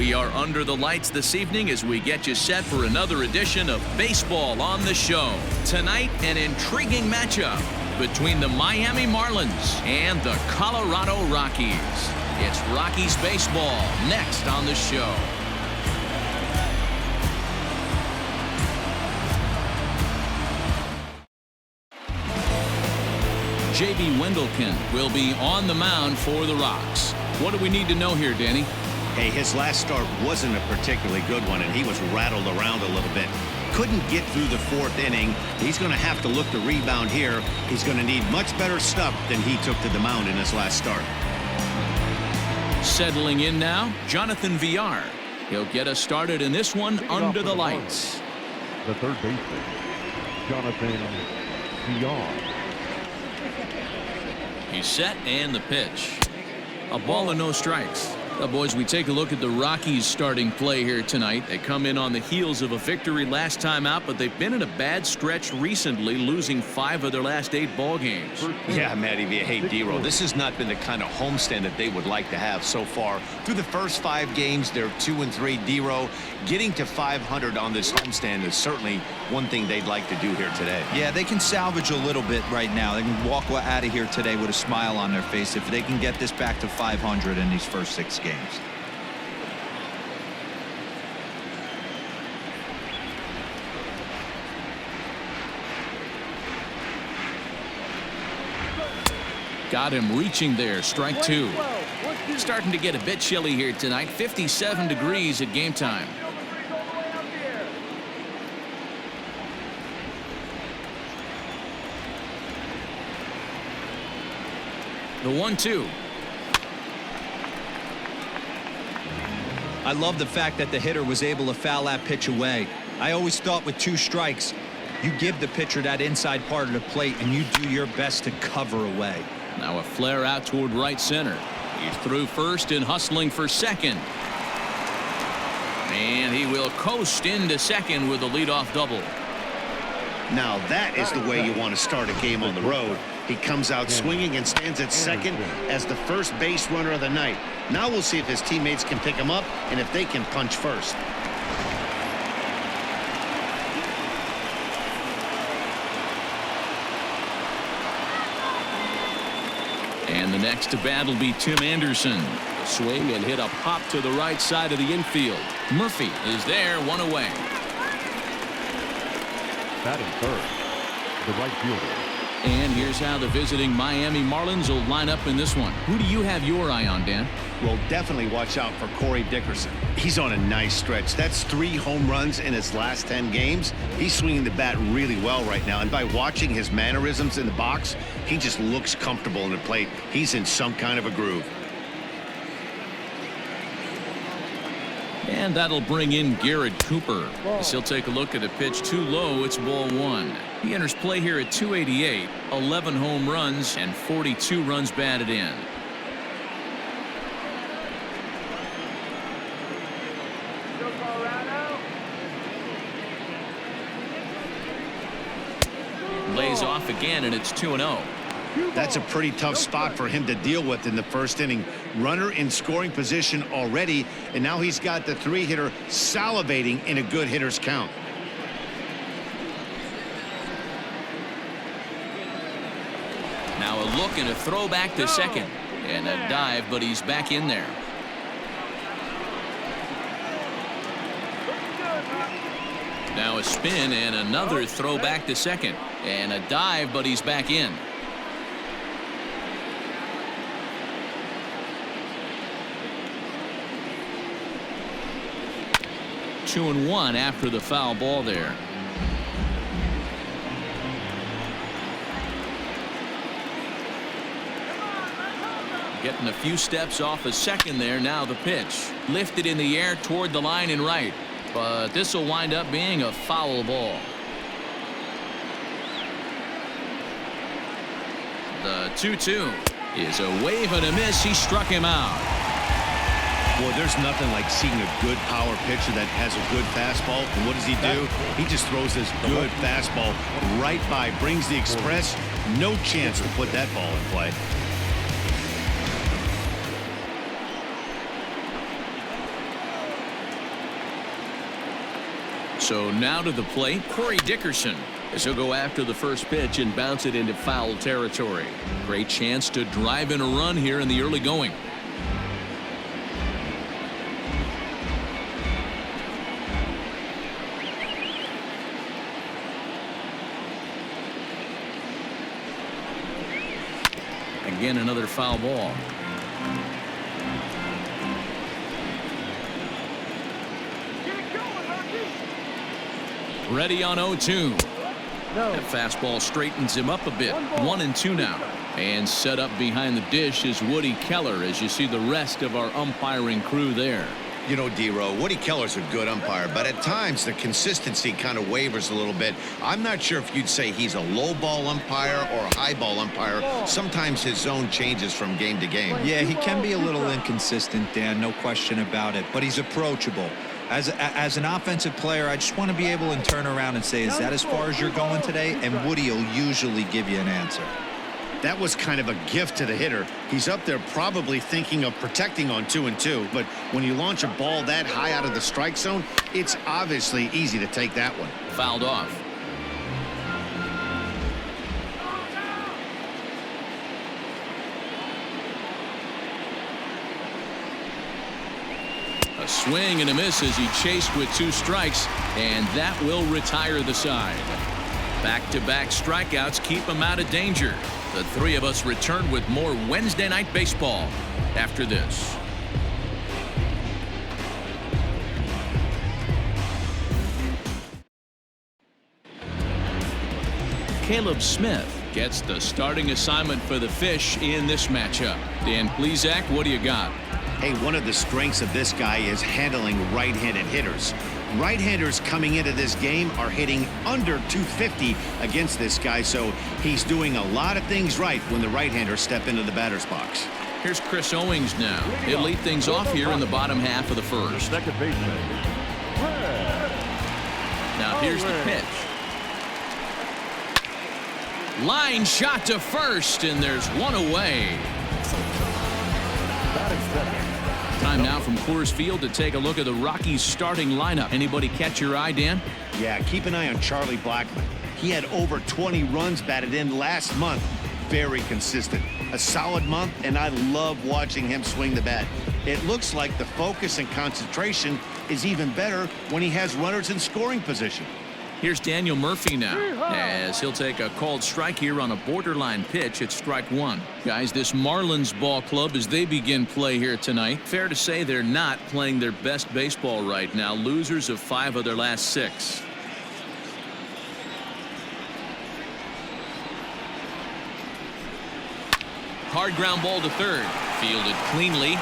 We are under the lights this evening as we get you set for another edition of Baseball on the Show. Tonight, an intriguing matchup between the Miami Marlins and the Colorado Rockies. It's Rockies baseball next on the show. J.B. Wendelken will be on the mound for the Rocks. What do we need to know here, Danny? Hey, his last start wasn't a particularly good one, and he was rattled around a little bit. Couldn't get through the fourth inning. He's going to have to look to rebound here. He's going to need much better stuff than he took to the mound in his last start. Settling in now, Jonathan Villar. He'll get us started in this one under the lights. The third baseman, Jonathan Villar. He's set and the pitch. A ball and no strikes. Now, boys, we take a look at the Rockies starting play here tonight. They come in on the heels of a victory last time out, but they've been in a bad stretch recently, losing 5 of their last 8 ball games. Yeah, Matty, hey, D-Roll, this has not been the kind of homestand that they would like to have so far. Through the first 5 games, they're 2-3. D-Roll, getting to 500 on this homestand is certainly one thing they'd like to do here today. Yeah, they can salvage a little bit right now. They can walk out of here today with a smile on their face if they can get this back to 500 in these first 6 games. Got him reaching there, strike 2. Starting to get a bit chilly here tonight, 57 degrees at game time. The 1-2. I love the fact that the hitter was able to foul that pitch away. I always thought with 2 strikes, you give the pitcher that inside part of the plate and you do your best to cover away. Now a flare out toward right center. He's through first and hustling for second. And he will coast into second with a leadoff double. Now that is the way you want to start a game on the road. He comes out swinging and stands at second as the first base runner of the night. Now we'll see if his teammates can pick him up and if they can punch first. And the next to bat will be Tim Anderson. A swing and hit a pop to the right side of the infield. Murphy is there, 1 away. Batting third, the right fielder. And here's how the visiting Miami Marlins will line up in this one. Who do you have your eye on, Dan? Well, definitely watch out for Corey Dickerson. He's on a nice stretch. That's 3 home runs in his last 10 games. He's swinging the bat really well right now. And by watching his mannerisms in the box, he just looks comfortable in the plate. He's in some kind of a groove. And that'll bring in Garrett Cooper. As he'll take a look at a pitch too low. It's ball 1. He enters play here at 288, 11 home runs, and 42 runs batted in. Lays off again, and it's 2-0. That's a pretty tough spot for him to deal with in the first inning. Runner in scoring position already, and now he's got the 3-hitter salivating in a good hitter's count. Now a look and a throw back to second. And a dive, but he's back in there. Now a spin and another throw back to second. And a dive, but he's back in. Two and 1 after the foul ball there. Getting a few steps off a second there. Now the pitch. Lifted in the air toward the line and right. But this will wind up being a foul ball. The 2-2 is a wave and a miss. He struck him out. Boy, there's nothing like seeing a good power pitcher that has a good fastball. And what does he do? He just throws this good fastball right by, brings the express. No chance to put that ball in play. So now to the plate, Corey Dickerson, as he'll go after the first pitch and bounce it into foul territory. Great chance to drive in a run here in the early going. Again, another foul ball. Ready on 0-2. That fastball straightens him up a bit. 1-2 now. And set up behind the dish is Woody Keller as you see the rest of our umpiring crew there. You know, D-Row, Woody Keller's a good umpire, but at times the consistency kind of wavers a little bit. I'm not sure if you'd say he's a low ball umpire or a high ball umpire. Sometimes his zone changes from game to game. Yeah, he can be a little inconsistent, Dan, no question about it, but he's approachable. As an offensive player, I just want to be able to turn around and say, is that as far as you're going today? And Woody will usually give you an answer. That was kind of a gift to the hitter. He's up there probably thinking of protecting on 2-2, but when you launch a ball that high out of the strike zone, it's obviously easy to take that one. Fouled off. A swing and a miss as he chased with 2 strikes, and that will retire the side. Back-to-back strikeouts keep him out of danger. The three of us return with more Wednesday Night Baseball after this. Caleb Smith gets the starting assignment for the Fish in this matchup. Dan Plesac, what do you got? Hey, one of the strengths of this guy is handling right-handed hitters. Right-handers coming into this game are hitting under 250 against this guy, so he's doing a lot of things right when the right-handers step into the batter's box. Here's Chris Owings now. He'll lead things off here in the bottom half of the first. Second baseman. Now here's the pitch. Line shot to first, and there's one away. Time now from Coors Field to take a look at the Rockies starting lineup. Anybody catch your eye, Dan? Yeah, keep an eye on Charlie Blackmon. He had over 20 runs batted in last month. Very consistent. A solid month, and I love watching him swing the bat. It looks like the focus and concentration is even better when he has runners in scoring position. Here's Daniel Murphy now, as he'll take a called strike here on a borderline pitch at strike 1. Guys, this Marlins ball club, as they begin play here tonight, fair to say they're not playing their best baseball right now. Losers of 5 of their last 6. Hard ground ball to third. Fielded cleanly.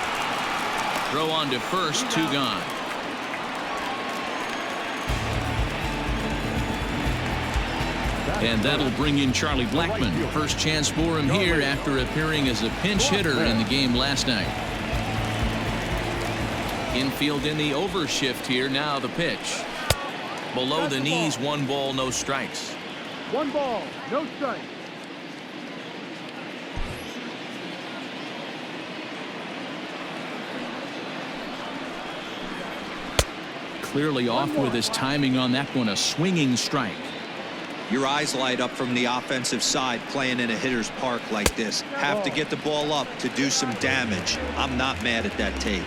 Throw on to first, 2 gone. And that'll bring in Charlie Blackmon. First chance for him here after appearing as a pinch hitter in the game last night. Infield in the overshift here. Now the pitch. Below the knees, 1 ball, no strikes. 1 ball, no strikes. Clearly off with his timing on that one. A swinging strike. Your eyes light up from the offensive side playing in a hitter's park like this. Have to get the ball up to do some damage. I'm not mad at that tape.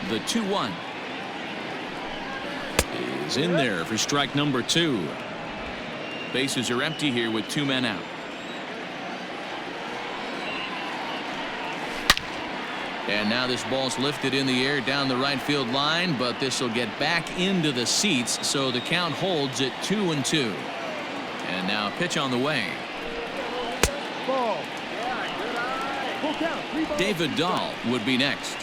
The 2-1 is in there for strike number 2. Bases are empty here with 2 men out. And now this ball's lifted in the air down the right field line, but this will get back into the seats, so the count holds at 2-2. And now a pitch on the way. Ball. David Dahl would be next.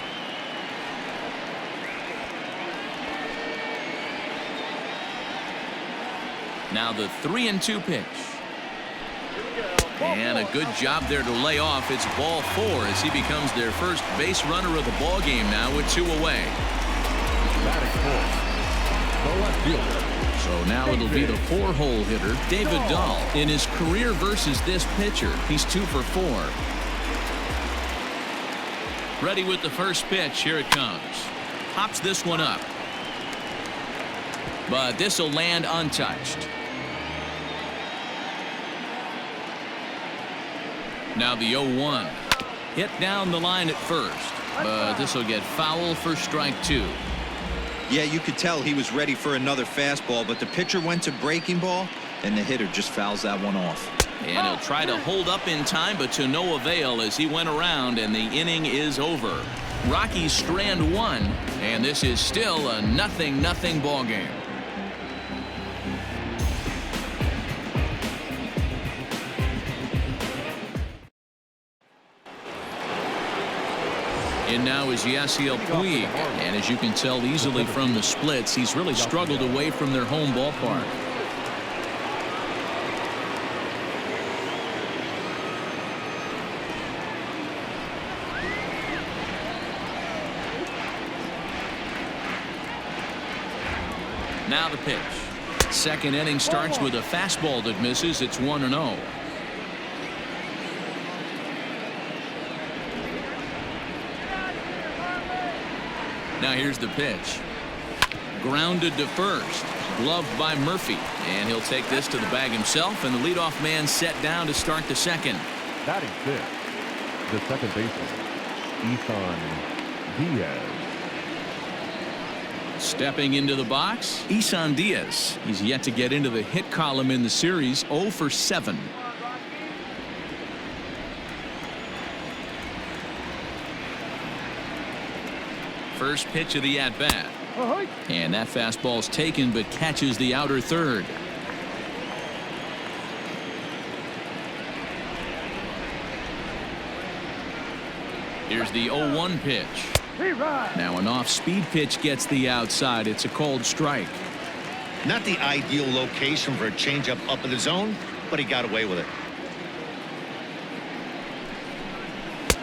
Now the 3-2 pitch. And a good job there to lay off. It's ball 4 as he becomes their first base runner of the ball game now with 2 away. So now it'll be the 4-hole hitter, David Dahl. In his career versus this pitcher, he's 2 for 4. Ready with the first pitch. Here it comes. Pops this one up. but this will land untouched. Now the 0-1. Hit down the line at first, but this will get foul for strike 2. Yeah, you could tell he was ready for another fastball, but the pitcher went to breaking ball, and the hitter just fouls that one off. And he'll try to hold up in time, but to no avail as he went around, and the inning is over. Rockies strand 1, and this is still a 0-0 ball game. And now is Yasiel Puig, and as you can tell easily from the splits, he's really struggled away from their home ballpark. Now the pitch. Second inning starts with a fastball that misses. It's 1-0. Now here's the pitch. Grounded to first. Gloved by Murphy. And he'll take this to the bag himself, and the leadoff man set down to start the second. Batting fifth, the second baseman, Isan Diaz. Stepping into the box, Isan Diaz. He's yet to get into the hit column in the series, 0 for 7. First pitch of the at-bat. And that fastball's taken, but catches the outer third. Here's the 0-1 pitch. Now an off-speed pitch gets the outside. It's a called strike. Not the ideal location for a changeup up in the zone, but he got away with it.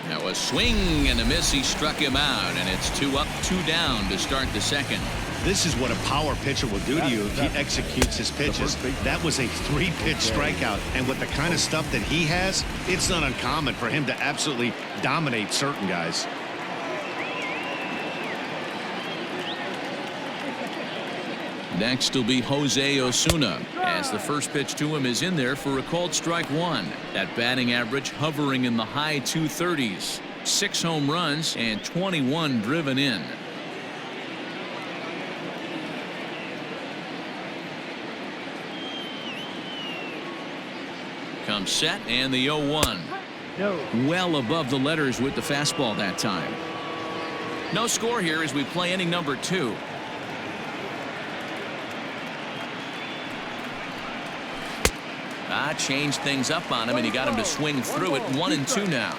Now a swing and a miss. He struck him out, and it's 2 up, 2 down to start the second. This is what a power pitcher will do to you if he executes his pitches. That was a 3-pitch strikeout, and with the kind of stuff that he has, it's not uncommon for him to absolutely dominate certain guys. Next will be Jose Osuna, as the first pitch to him is in there for a called strike 1. That batting average hovering in the high 230s. 6 home runs and 21 driven in. Comes set, and the 0-1. Well above the letters with the fastball that time. No score here as we play inning number 2. Changed things up on him, and he got him to swing through it. 1-2 now.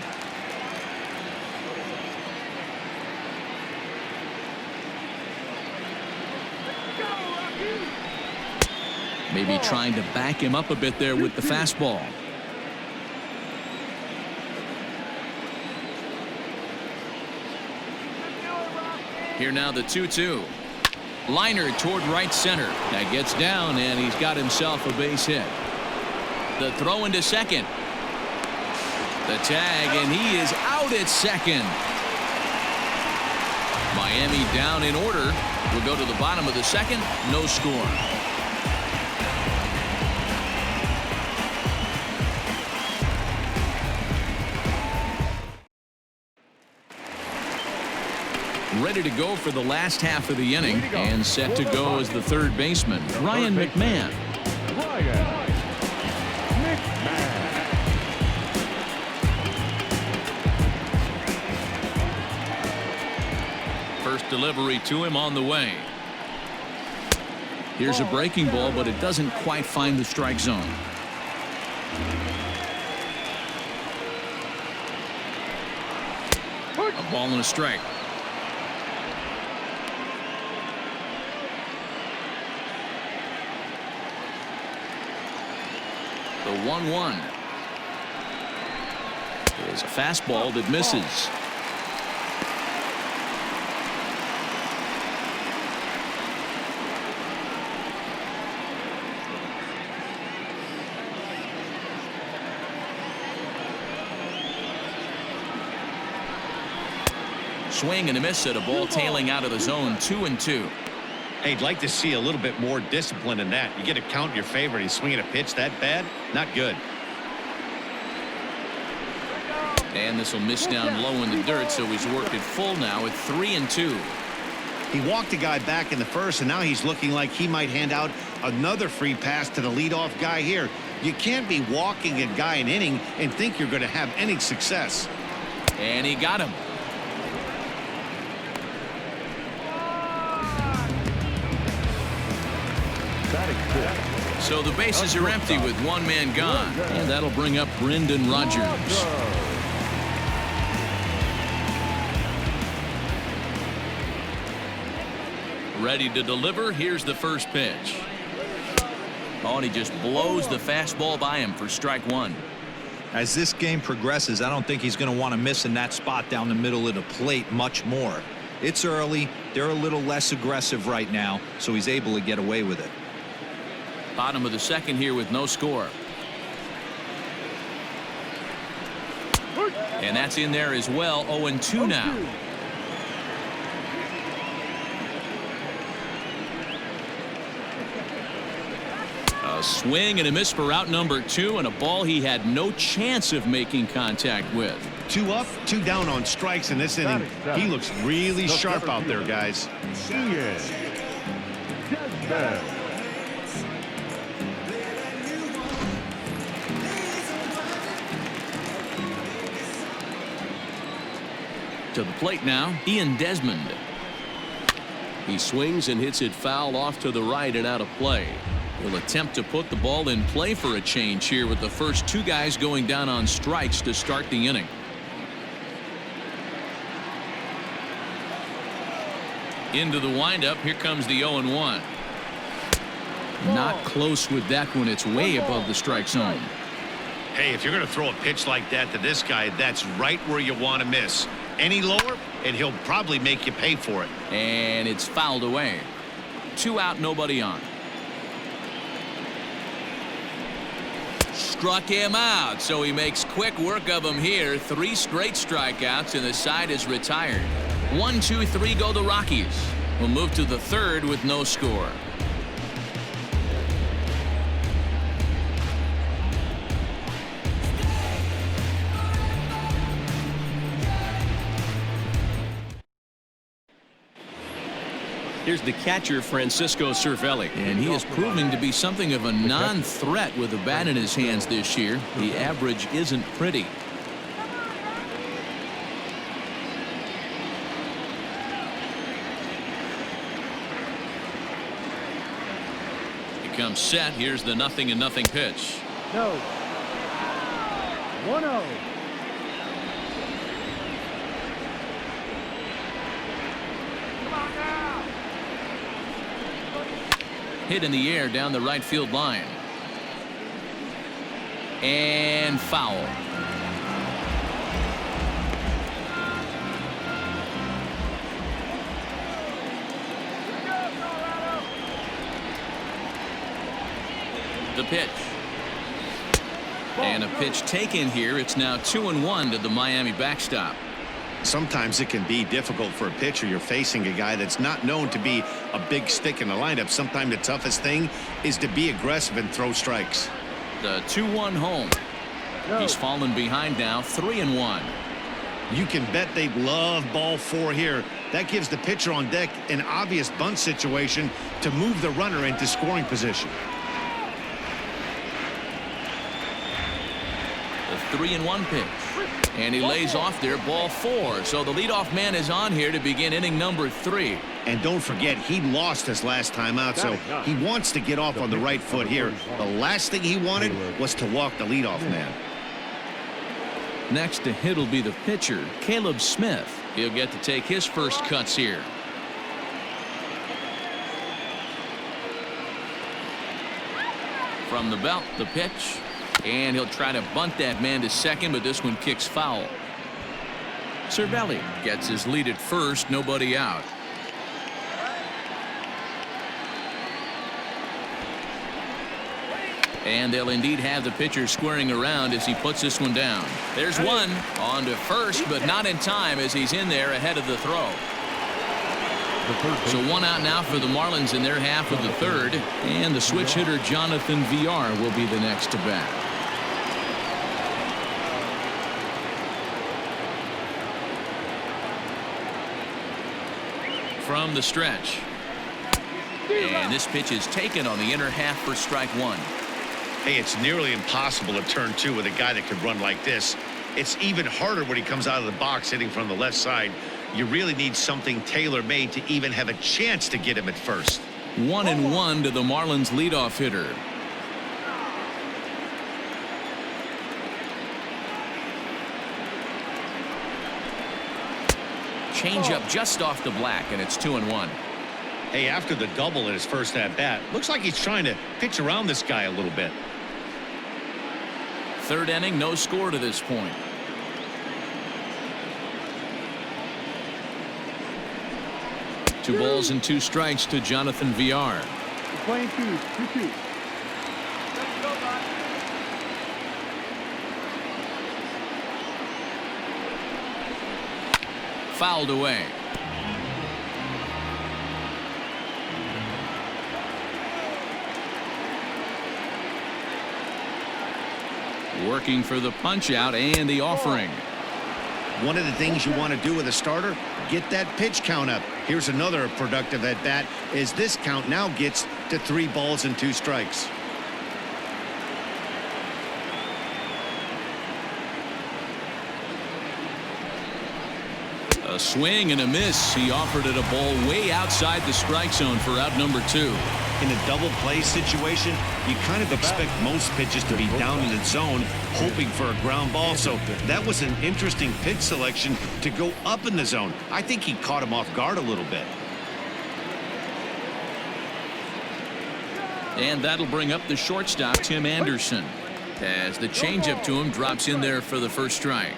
Maybe trying to back him up a bit there with the fastball. Here now the 2-2. Liner toward right center. That gets down, and he's got himself a base hit. The throw into second. The tag, and he is out at second. Miami down in order. We'll go to the bottom of the second. No score. Ready to go for the last half of the inning, and set to go as the third baseman, Ryan McMahon. First delivery to him on the way. Here's a breaking ball, but it doesn't quite find the strike zone. A ball and a strike. The 1-1 is a fastball that misses. Swing and a miss at a ball tailing out of the zone. 2-2. Hey, I'd like to see a little bit more discipline in that. You get to count your favorite. He's swinging a pitch that bad. Not good. And this will miss down low in the dirt, so he's worked it full now at 3-2. He walked a guy back in the first, and now he's looking like he might hand out another free pass to the leadoff guy here. You can't be walking a guy an inning and think you're going to have any success. And he got him. So the bases are empty with one man gone. And that'll bring up Brendan Rodgers. Ready to deliver. Here's the first pitch. Oh, and he just blows the fastball by him for strike one. As this game progresses, I don't think he's going to want to miss in that spot down the middle of the plate much more. It's early. They're a little less aggressive right now, so he's able to get away with it. Bottom of the second here with no score. And that's in there as well. 0-2 now. A swing and a miss for out number 2, and a ball he had no chance of making contact with. 2 up, 2 down on strikes in this inning. He looks really sharp out there, guys. To the plate now, Ian Desmond. He swings and hits it foul off to the right and out of play. He'll attempt to put the ball in play for a change here with the first 2 guys going down on strikes to start the inning. Into the windup. Here comes the 0-1. Not close with that one. It's way above the strike zone. Hey, if you're going to throw a pitch like that to this guy, that's right where you want to miss. Any lower, and he'll probably make you pay for it. And it's fouled away. 2 out, nobody on. Struck him out, so he makes quick work of him here. 3 straight strikeouts, and the side is retired. 1, 2, 3 go the Rockies. We'll move to the third with no score. Here's the catcher, Francisco Cervelli, and he is proving to be something of a non-threat with a bat in his hands this year. The average isn't pretty. He comes set. Here's the 0-0 pitch. No. 1-0. Hit in the air down the right field line. And foul. The pitch. And a pitch taken here. It's now 2-1 to the Miami backstop. Sometimes it can be difficult for a pitcher. You're facing a guy that's not known to be a big stick in the lineup. Sometimes the toughest thing is to be aggressive and throw strikes. The 2-1 home. He's fallen behind now, 3-1. You can bet they love ball 4 here. That gives the pitcher on deck an obvious bunt situation to move the runner into scoring position. The 3-1 pitch. And he lays off there, ball 4. So the leadoff man is on here to begin inning number 3. And don't forget, he lost his last time out, so he wants to get off on the right foot here. The last thing he wanted was to walk the leadoff man. Next to hit will be the pitcher, Caleb Smith. He'll get to take his first cuts here. From the belt, the pitch. And he'll try to bunt that man to second, but this one kicks foul. Cervelli gets his lead at first, nobody out. And they'll indeed have the pitcher squaring around as he puts this one down. There's one on to first, but not in time as he's in there ahead of the throw. the third base. So one out now for the Marlins in their half of the third, and the switch hitter Jonathan VR will be the next to bat. From the stretch, and this pitch is taken on the inner half for strike one. Hey, it's nearly impossible to turn two with a guy that could run like this. It's even harder when he comes out of the box hitting from the left side. You really need something tailor-made to even have a chance to get him at first. 1-1 to the Marlins leadoff hitter. Changeup just off the black, and it's 2-1. Hey, after the double in his first at-bat, looks like he's trying to pitch around this guy a little bit. Third inning, no score to this point. Two balls and two strikes to Jonathan VR. Playing 2-2. Fouled away. Working for the punch out and the offering. One of the things you want to do with a starter, get that pitch count up. Here's another productive at bat as this count now gets to 3 balls and 2 strikes. A swing and a miss. He offered it a ball way outside the strike zone for out number 2. In a double play situation, you kind of expect most pitches to be down in the zone, hoping for a ground ball. So that was an interesting pitch selection to go up in the zone. I think he caught him off guard a little bit. And that'll bring up the shortstop, Tim Anderson, as the changeup to him drops in there for the first strike.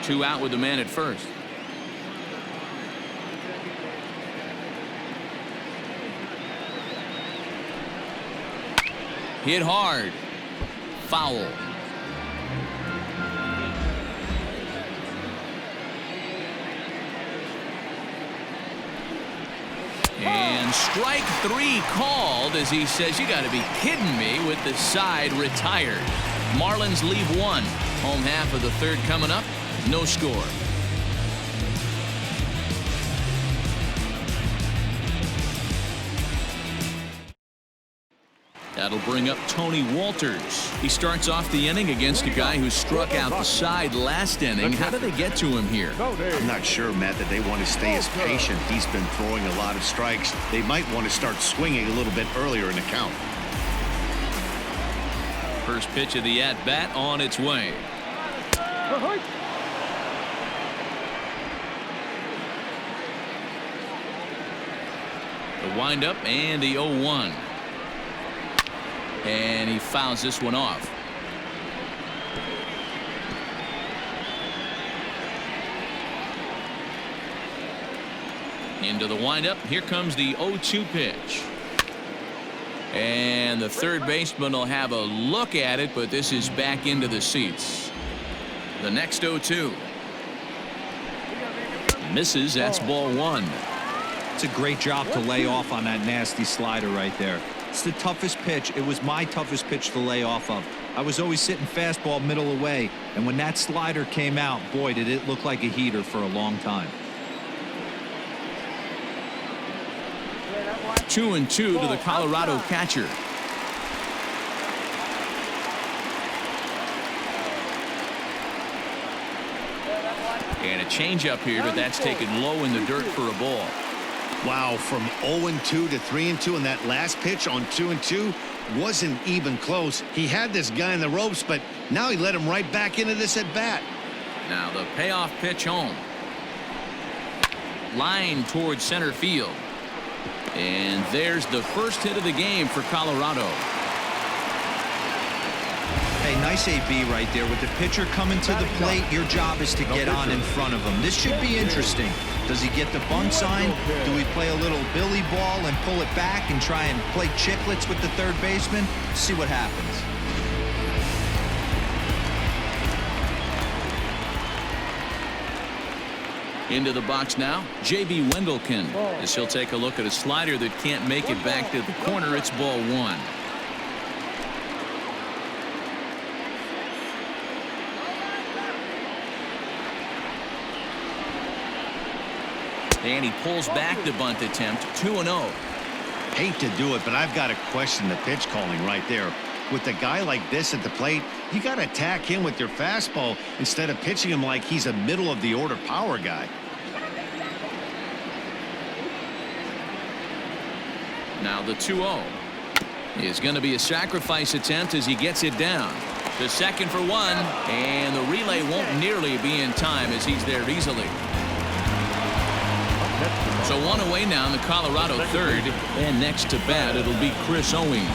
Two out with the man at first. Hit hard. Foul. And strike 3 called as he says, "You got to be kidding me," with the side retired. Marlins leave 1. Home half of the third coming up. No score. That'll bring up Tony Walters. He starts off the inning against a guy who struck out the side last inning. How do they get to him here? I'm not sure, Matt, that they want to stay as patient. He's been throwing a lot of strikes. They might want to start swinging a little bit earlier in the count. First pitch of the at-bat on its way. The windup and the 0-1. And he fouls this one off. Into the windup. Here comes the 0-2 pitch. And the third baseman will have a look at it, but this is back into the seats. The next 0-2. Misses. That's ball 1. It's a great job to lay off on that nasty slider right there. It's the toughest pitch. It was my toughest pitch to lay off of. I was always sitting fastball middle away, and when that slider came out, boy, did it look like a heater for a long time. 2-2 to the Colorado catcher. And a changeup here, but that's taken low in the dirt for a ball. Wow, from 0-2 to 3-2, and that last pitch on 2-2 wasn't even close. He had this guy in the ropes, but now he let him right back into this at bat. Now the payoff pitch home. Line towards center field. And there's the first hit of the game for Colorado. Hey, nice AB right there. With the pitcher coming to the plate, your job is to get on in front of him. This should be interesting. Does he get the bunt sign? Do we play a little billy ball and pull it back and try and play chicklets with the third baseman? See what happens. Into the box now, J.B. Wendelken, as he'll take a look at a slider that can't make it back to the corner. It's ball 1. And he pulls back the bunt attempt. 2-0. Hate to do it, but I've got to question the pitch calling right there. With a guy like this at the plate, you got to attack him with your fastball instead of pitching him like he's a middle of the order power guy. Now the 2-0 is going to be a sacrifice attempt as he gets it down. The second for 1, and the relay won't nearly be in time as he's there easily. So 1 away now in the Colorado third, and next to bat it'll be Chris Owings.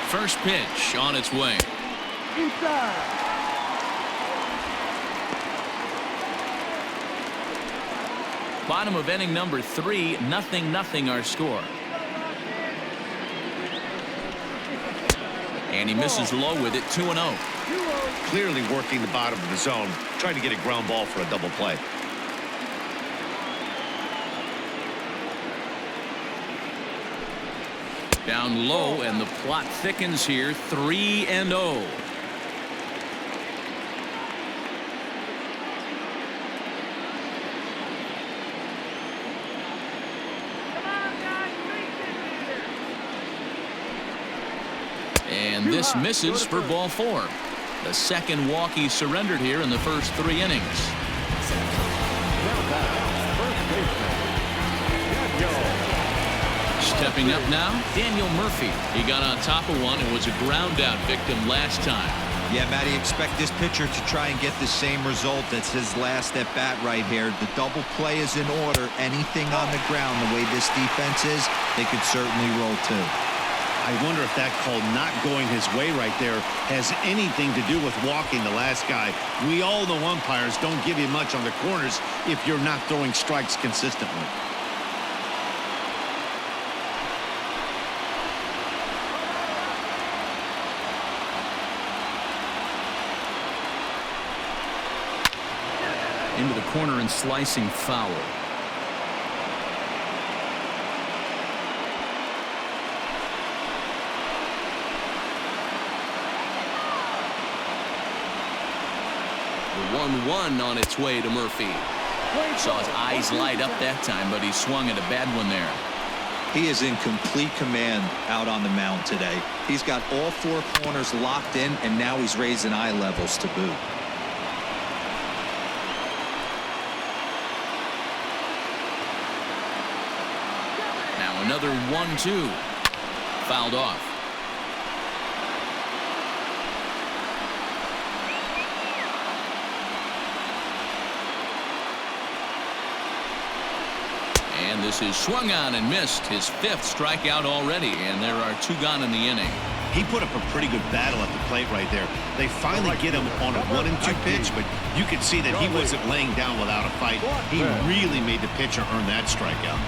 First pitch on its way. Inside. Bottom of inning number 3, 0-0 our score. And he misses low with it. 2-0. Clearly working the bottom of the zone, trying to get a ground ball for a double play. Down low, and the plot thickens here. 3-0. And this misses for ball 4. The second walk he surrendered here in the first 3 innings. Stepping up now, Daniel Murphy. He got on top of one and was a ground out victim last time. Yeah, Matty, expect this pitcher to try and get the same result as his last at bat right here. The double play is in order. Anything on the ground, the way this defense is, they could certainly roll too. I wonder if that call not going his way right there has anything to do with walking the last guy. We all know umpires don't give you much on the corners if you're not throwing strikes consistently. Into the corner and slicing foul. The 1-1 on its way to Murphy. Saw his eyes light up that time, but he swung at a bad one there. He is in complete command out on the mound today. He's got all 4 corners locked in, and now he's raising eye levels to boot. Now another 1-2. Fouled off. And this is swung on and missed. His 5th strikeout already, and there are 2 gone in the inning. He put up a pretty good battle at the plate right there. They finally get him on a 1-2 pitch, but you could see that he wasn't laying down without a fight. He really made the pitcher earn that strikeout.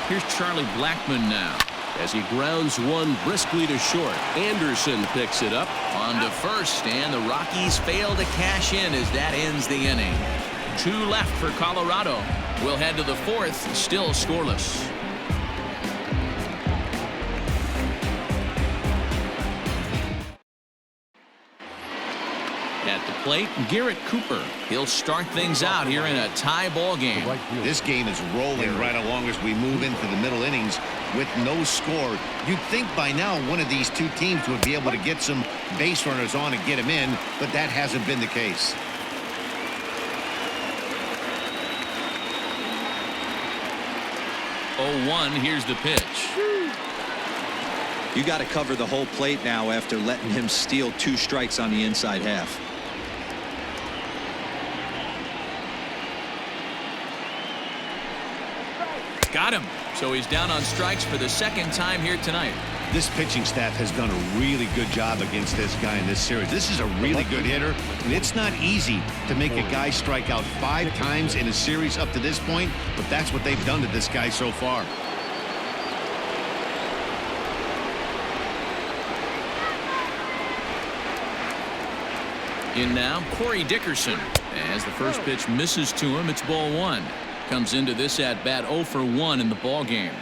Here's Charlie Blackmon now as he grounds one briskly to short. Anderson picks it up on to first, and the Rockies fail to cash in as that ends the inning. 2 left for Colorado. We'll head to the 4th, still scoreless. At the plate, Garrett Cooper. He'll start things out here in a tie ball game. This game is rolling right along as we move into the middle innings with no score. You'd think by now one of these 2 teams would be able to get some base runners on and get them in, but that hasn't been the case. Oh, 1, here's the pitch. You got to cover the whole plate now after letting him steal 2 strikes on the inside half. Got him. So he's down on strikes for the 2nd time here tonight. This pitching staff has done a really good job against this guy in this series. This is a really good hitter, and it's not easy to make a guy strike out 5 times in a series up to this point, but that's what they've done to this guy so far. In now, Corey Dickerson. As the first pitch misses to him, it's ball 1. Comes into this at bat 0 for 1 in the ball game.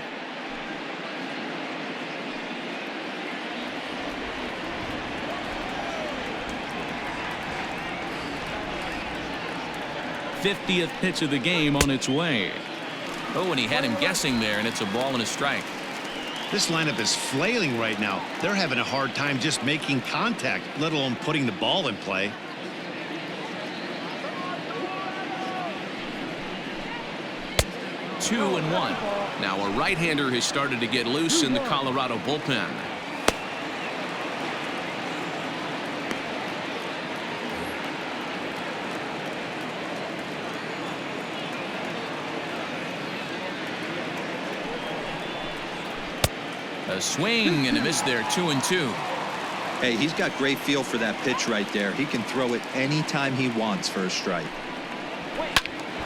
'50th pitch of the game on its way. Oh, and he had him guessing there, and it's a ball and a strike. This lineup is flailing right now. They're having a hard time just making contact, let alone putting the ball in play. Two and one. Now a right-hander has started to get loose in the Colorado bullpen. A swing and a miss there. 2 and 2. Hey, he's got great feel for that pitch right there. He can throw it anytime he wants for a strike.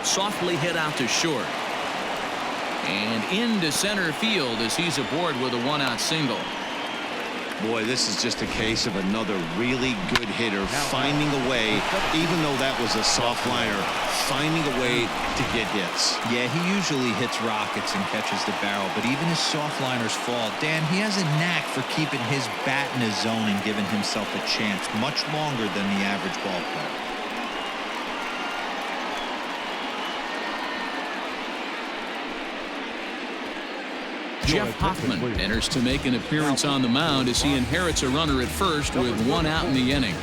Softly hit out to short. And into center field as he's aboard with a 1-out single. Boy, this is just a case of another really good hitter finding a way, even though that was a soft liner, finding a way to get hits. Yeah, he usually hits rockets and catches the barrel, but even his soft liners fall. Dan, he has a knack for keeping his bat in his zone and giving himself a chance much longer than the average ball player. Jeff Hoffman enters to make an appearance on the mound as he inherits a runner at first with 1 out in the inning.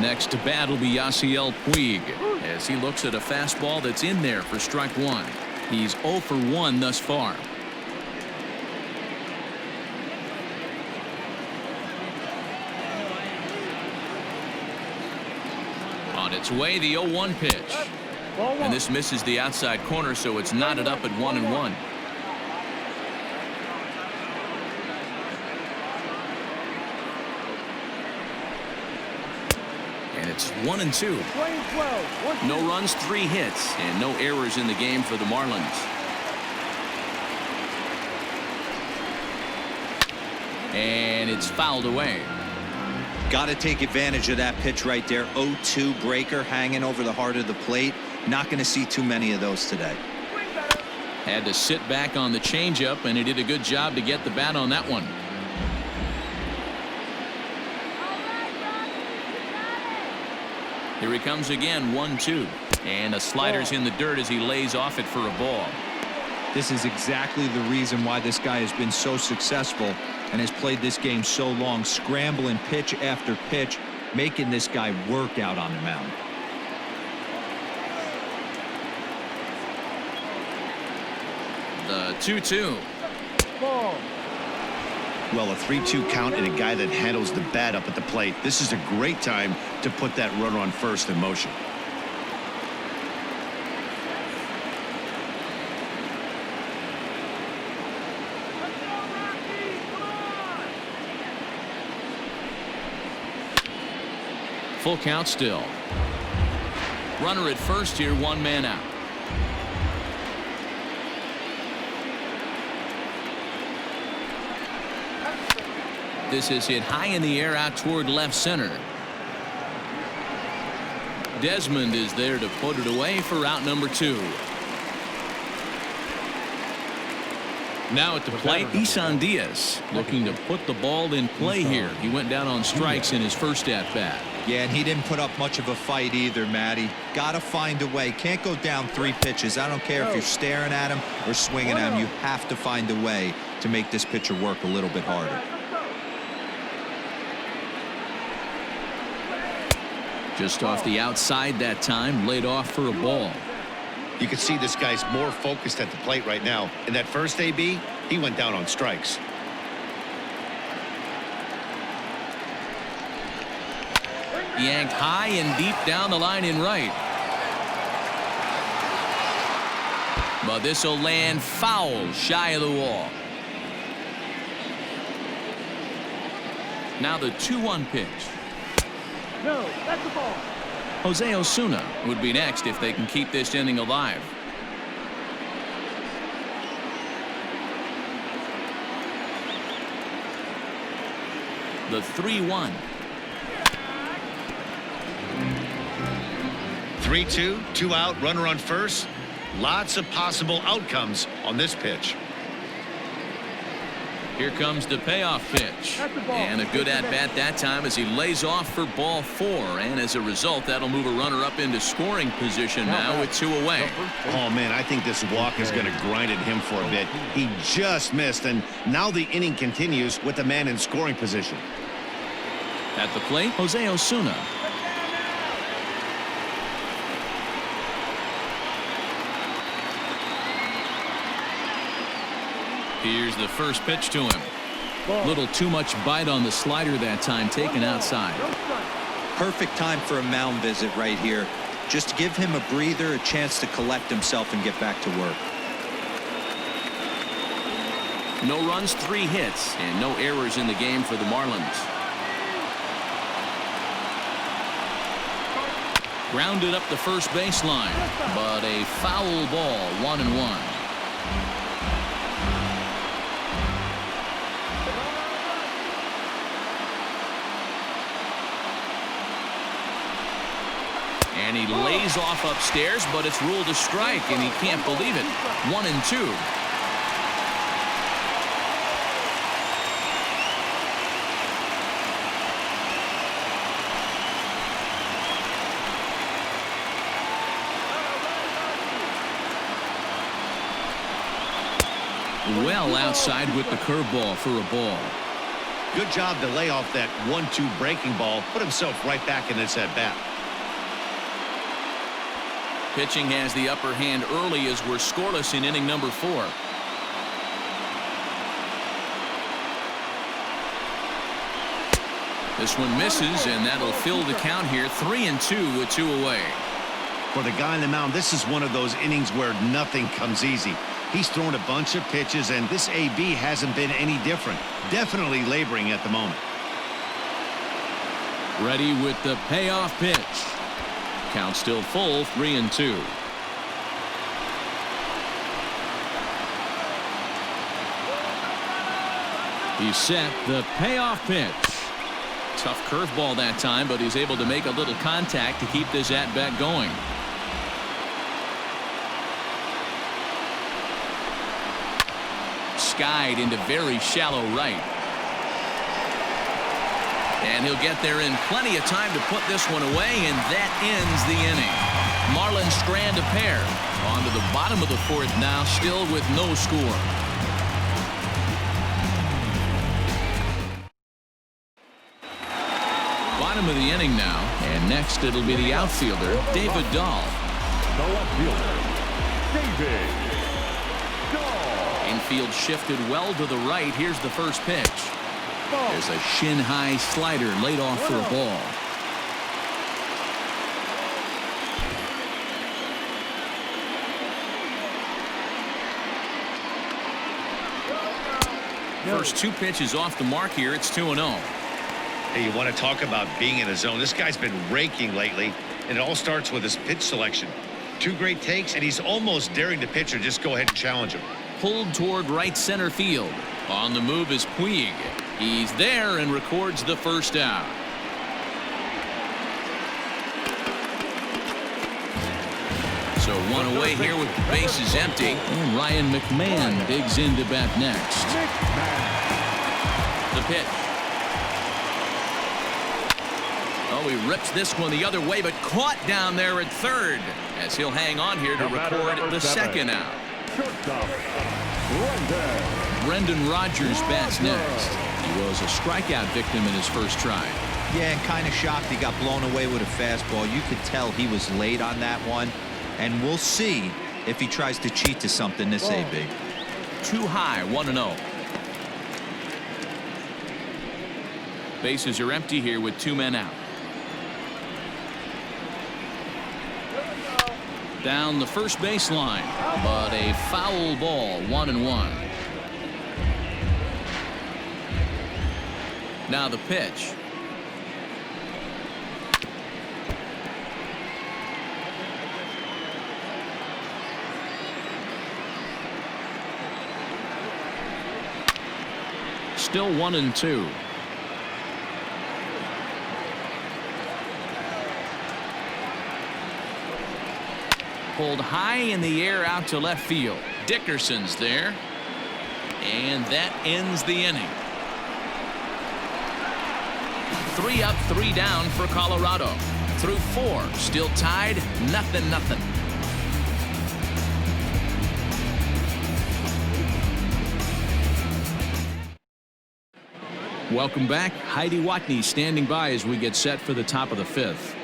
Next to bat will be Yasiel Puig as he looks at a fastball that's in there for strike 1. He's 0 for 1 thus far. On its way, the 0-1 pitch. And this misses the outside corner, so it's knotted up at 1-1. It's 1-2. No runs, 3 hits, and no errors in the game for the Marlins. And it's fouled away. Got to take advantage of that pitch right there. 0-2 breaker hanging over the heart of the plate. Not going to see too many of those today. Had to sit back on the changeup, and he did a good job to get the bat on that one. Here he comes again, 1-2. And a slider's in the dirt as he lays off it for a ball. This is exactly the reason why this guy has been so successful and has played this game so long, scrambling pitch after pitch, making this guy work out on the mound. The 2-2. Well, a 3-2 count and a guy that handles the bat up at the plate. This is a great time to put that runner on first in motion. Full count still. Runner at first here, 1 man out. This is hit high in the air out toward left center. Desmond is there to put it away for out number 2. Now at the plate, Isan Diaz looking to put the ball in play here. He went down on strikes in his first at bat. Yeah, and he didn't put up much of a fight either, Matty. Got to find a way. Can't go down 3 pitches. I don't care if you're staring at him or swinging at him. You have to find a way to make this pitcher work a little bit harder. Just off the outside that time, laid off for a ball. You can see this guy's more focused at the plate right now. In that first AB, he went down on strikes. Yanked high and deep down the line in right. But this will land foul shy of the wall. Now the 2-1 pitch. No, that's the ball. Jose Osuna would be next if they can keep this inning alive. The 3-1. 3-2, 2 out, runner on first. Lots of possible outcomes on this pitch. Here comes the payoff pitch. And a good at-bat that time as he lays off for ball 4. And as a result, that'll move a runner up into scoring position now with 2 away. Oh, man, I think this walk is going to grind at him for a bit. He just missed, and now the inning continues with the man in scoring position. At the plate, Jose Osuna. Here's the first pitch to him. Little too much bite on the slider that time, taken outside. Perfect time for a mound visit right here. Just give him a breather, a chance to collect himself and get back to work. No runs, 3 hits, and no errors in the game for the Marlins. Grounded up the first baseline, but a foul ball, 1-1. And he lays off upstairs, but it's ruled a strike, and he can't believe it. 1-2. Well outside with the curveball for a ball. Good job to lay off that 1-2 breaking ball, put himself right back in this at-bat. Pitching has the upper hand early as we're scoreless in inning number 4. This one misses, and that'll fill the count here. 3-2 with 2 away. For the guy on the mound, this is one of those innings where nothing comes easy. He's thrown a bunch of pitches, and this AB hasn't been any different. Definitely laboring at the moment. Ready with the payoff pitch. Count still full, 3-2. He's set the payoff pitch. Tough curveball that time, but he's able to make a little contact to keep this at-bat going. Skied into very shallow right. And he'll get there in plenty of time to put this one away, and that ends the inning. Marlins strand a pair. On to the bottom of the 4th now, still with no score. Bottom of the inning now, and next it'll be the outfielder, David Dahl. The outfielder, David Dahl. Infield shifted well to the right. Here's the first pitch. There's a shin-high slider laid off for a ball. First 2 pitches off the mark here. It's 2-0. Hey, you want to talk about being in a zone? This guy's been raking lately, and it all starts with his pitch selection. 2 great takes, and he's almost daring the pitcher just go ahead and challenge him. Pulled toward right center field. On the move is Puig. He's there and records the first out. So 1 away here with the bases empty. And Ryan McMahon digs into bat next. The pitch. Oh, he rips this one the other way, but caught down there at 3rd as he'll hang on here to record the 2nd out. Brendan Rodgers bats next. He was a strikeout victim in his first try. Yeah, and kind of shocked he got blown away with a fastball. You could tell he was late on that one. And we'll see if he tries to cheat to something this AB. Too high, 1-0. Bases are empty here with 2 men out. Down the first baseline, but a foul ball, 1-1. Now the pitch. Still 1-2. Pulled high in the air out to left field. Dickerson's there. And that ends the inning. 3 up, 3 down for Colorado. Through 4, still tied, 0-0. Welcome back. Heidi Watney standing by as we get set for the top of the 5th.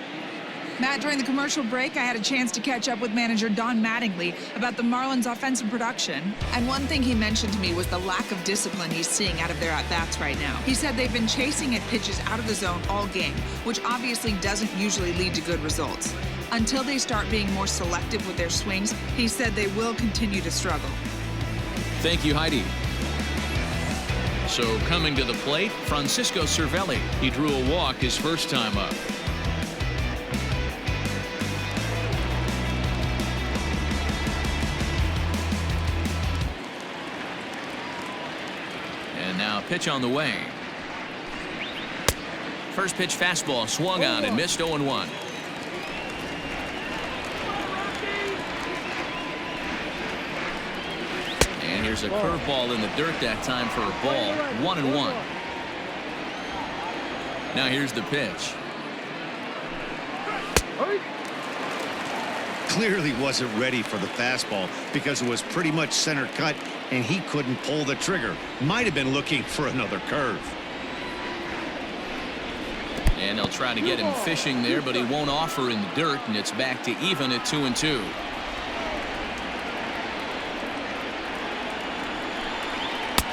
Matt, during the commercial break, I had a chance to catch up with manager Don Mattingly about the Marlins' offensive production. And one thing he mentioned to me was the lack of discipline he's seeing out of their at-bats right now. He said they've been chasing at pitches out of the zone all game, which obviously doesn't usually lead to good results. Until they start being more selective with their swings, he said they will continue to struggle. Thank you, Heidi. So coming to the plate, Francisco Cervelli. He drew a walk his first time up. And now pitch on the way. First pitch fastball swung on and missed 0-1. And here's a curveball in the dirt that time for a ball. 1-1. Now here's the pitch. Clearly wasn't ready for the fastball because it was pretty much center cut and he couldn't pull the trigger. Might have been looking for another curve. And they'll try to get him fishing there, but he won't offer in the dirt, and it's back to even at 2-2.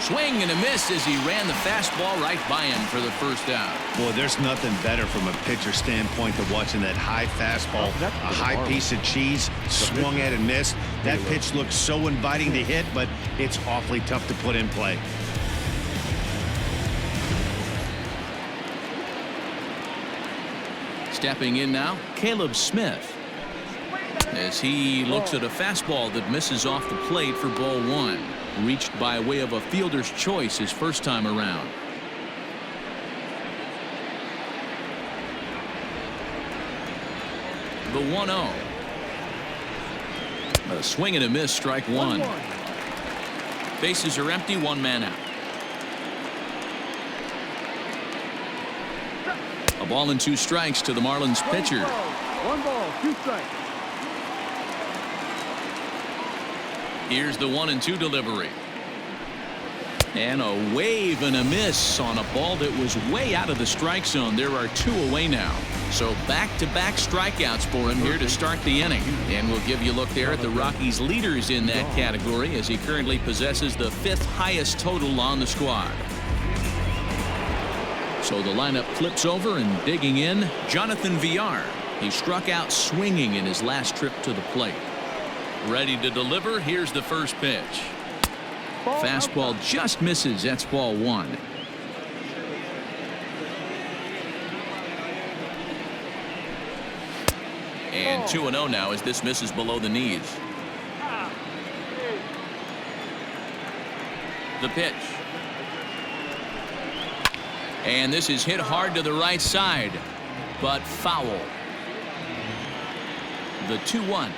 Swing and a miss as he ran the fastball right by him for the first out. Boy, there's nothing better from a pitcher standpoint than watching that high fastball, a high piece of cheese, swung at and missed. That pitch looks so inviting to hit, but it's awfully tough to put in play. Stepping in now, Caleb Smith, as he looks at a fastball that misses off the plate for ball 1. Reached by way of a fielder's choice his first time around. The 1-0. A swing and a miss, strike 1. Bases are empty, 1 man out. A ball and 2 strikes to the Marlins pitcher. 1 ball, 2 strikes. Here's the 1-2 delivery. And a wave and a miss on a ball that was way out of the strike zone. There are 2 away now. So back-to-back strikeouts for him here to start the inning. And we'll give you a look there at the Rockies leaders in that category, as he currently possesses the 5th highest total on the squad. So the lineup flips over, and digging in, Jonathan Villar. He struck out swinging in his last trip to the plate. Ready to deliver. Here's the first pitch. Fastball just misses. That's ball 1. And 2-0 now as this misses below the knees. The pitch. And this is hit hard to the right side, but foul. The 2-1.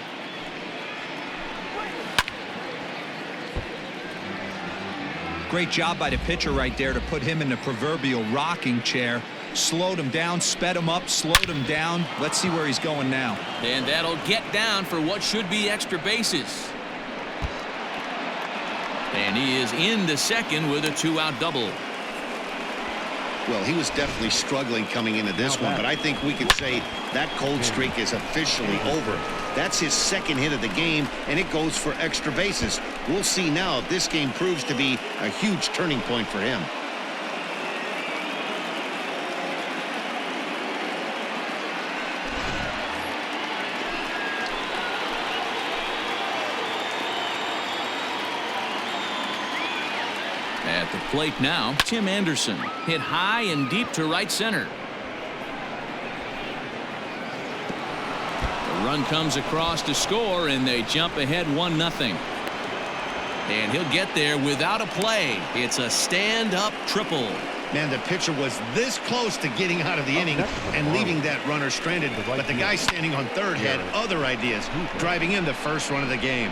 Great job by the pitcher right there to put him in the proverbial rocking chair. Slowed him down, sped him up, slowed him down. Let's see where he's going now. And that'll get down for what should be extra bases. And he is into second with a 2-out double. Well, he was definitely struggling coming into this one, but I think we can say that cold streak is officially over. That's his second hit of the game, and it goes for extra bases. We'll see now if this game proves to be a huge turning point for him. At the plate now, Tim Anderson hit high and deep to right center. The run comes across to score, and they jump ahead 1-0. And he'll get there without a play. It's a stand-up triple. Man, the pitcher was this close to getting out of the inning and leaving that runner stranded, but the guy standing on third had other ideas, driving in the first run of the game.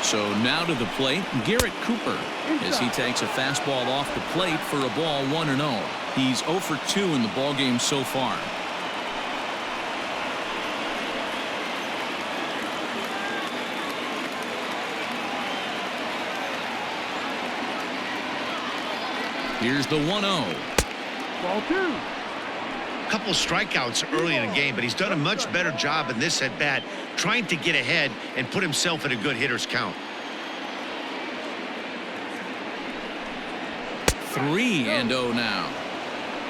So now to the plate, Garrett Cooper, as he takes a fastball off the plate for a ball 1-0. He's 0 for 2 in the ballgame so far. Here's the 1-0. Ball 2. Couple strikeouts early in the game, but he's done a much better job in this at bat, trying to get ahead and put himself in a good hitter's count. 3-0 now.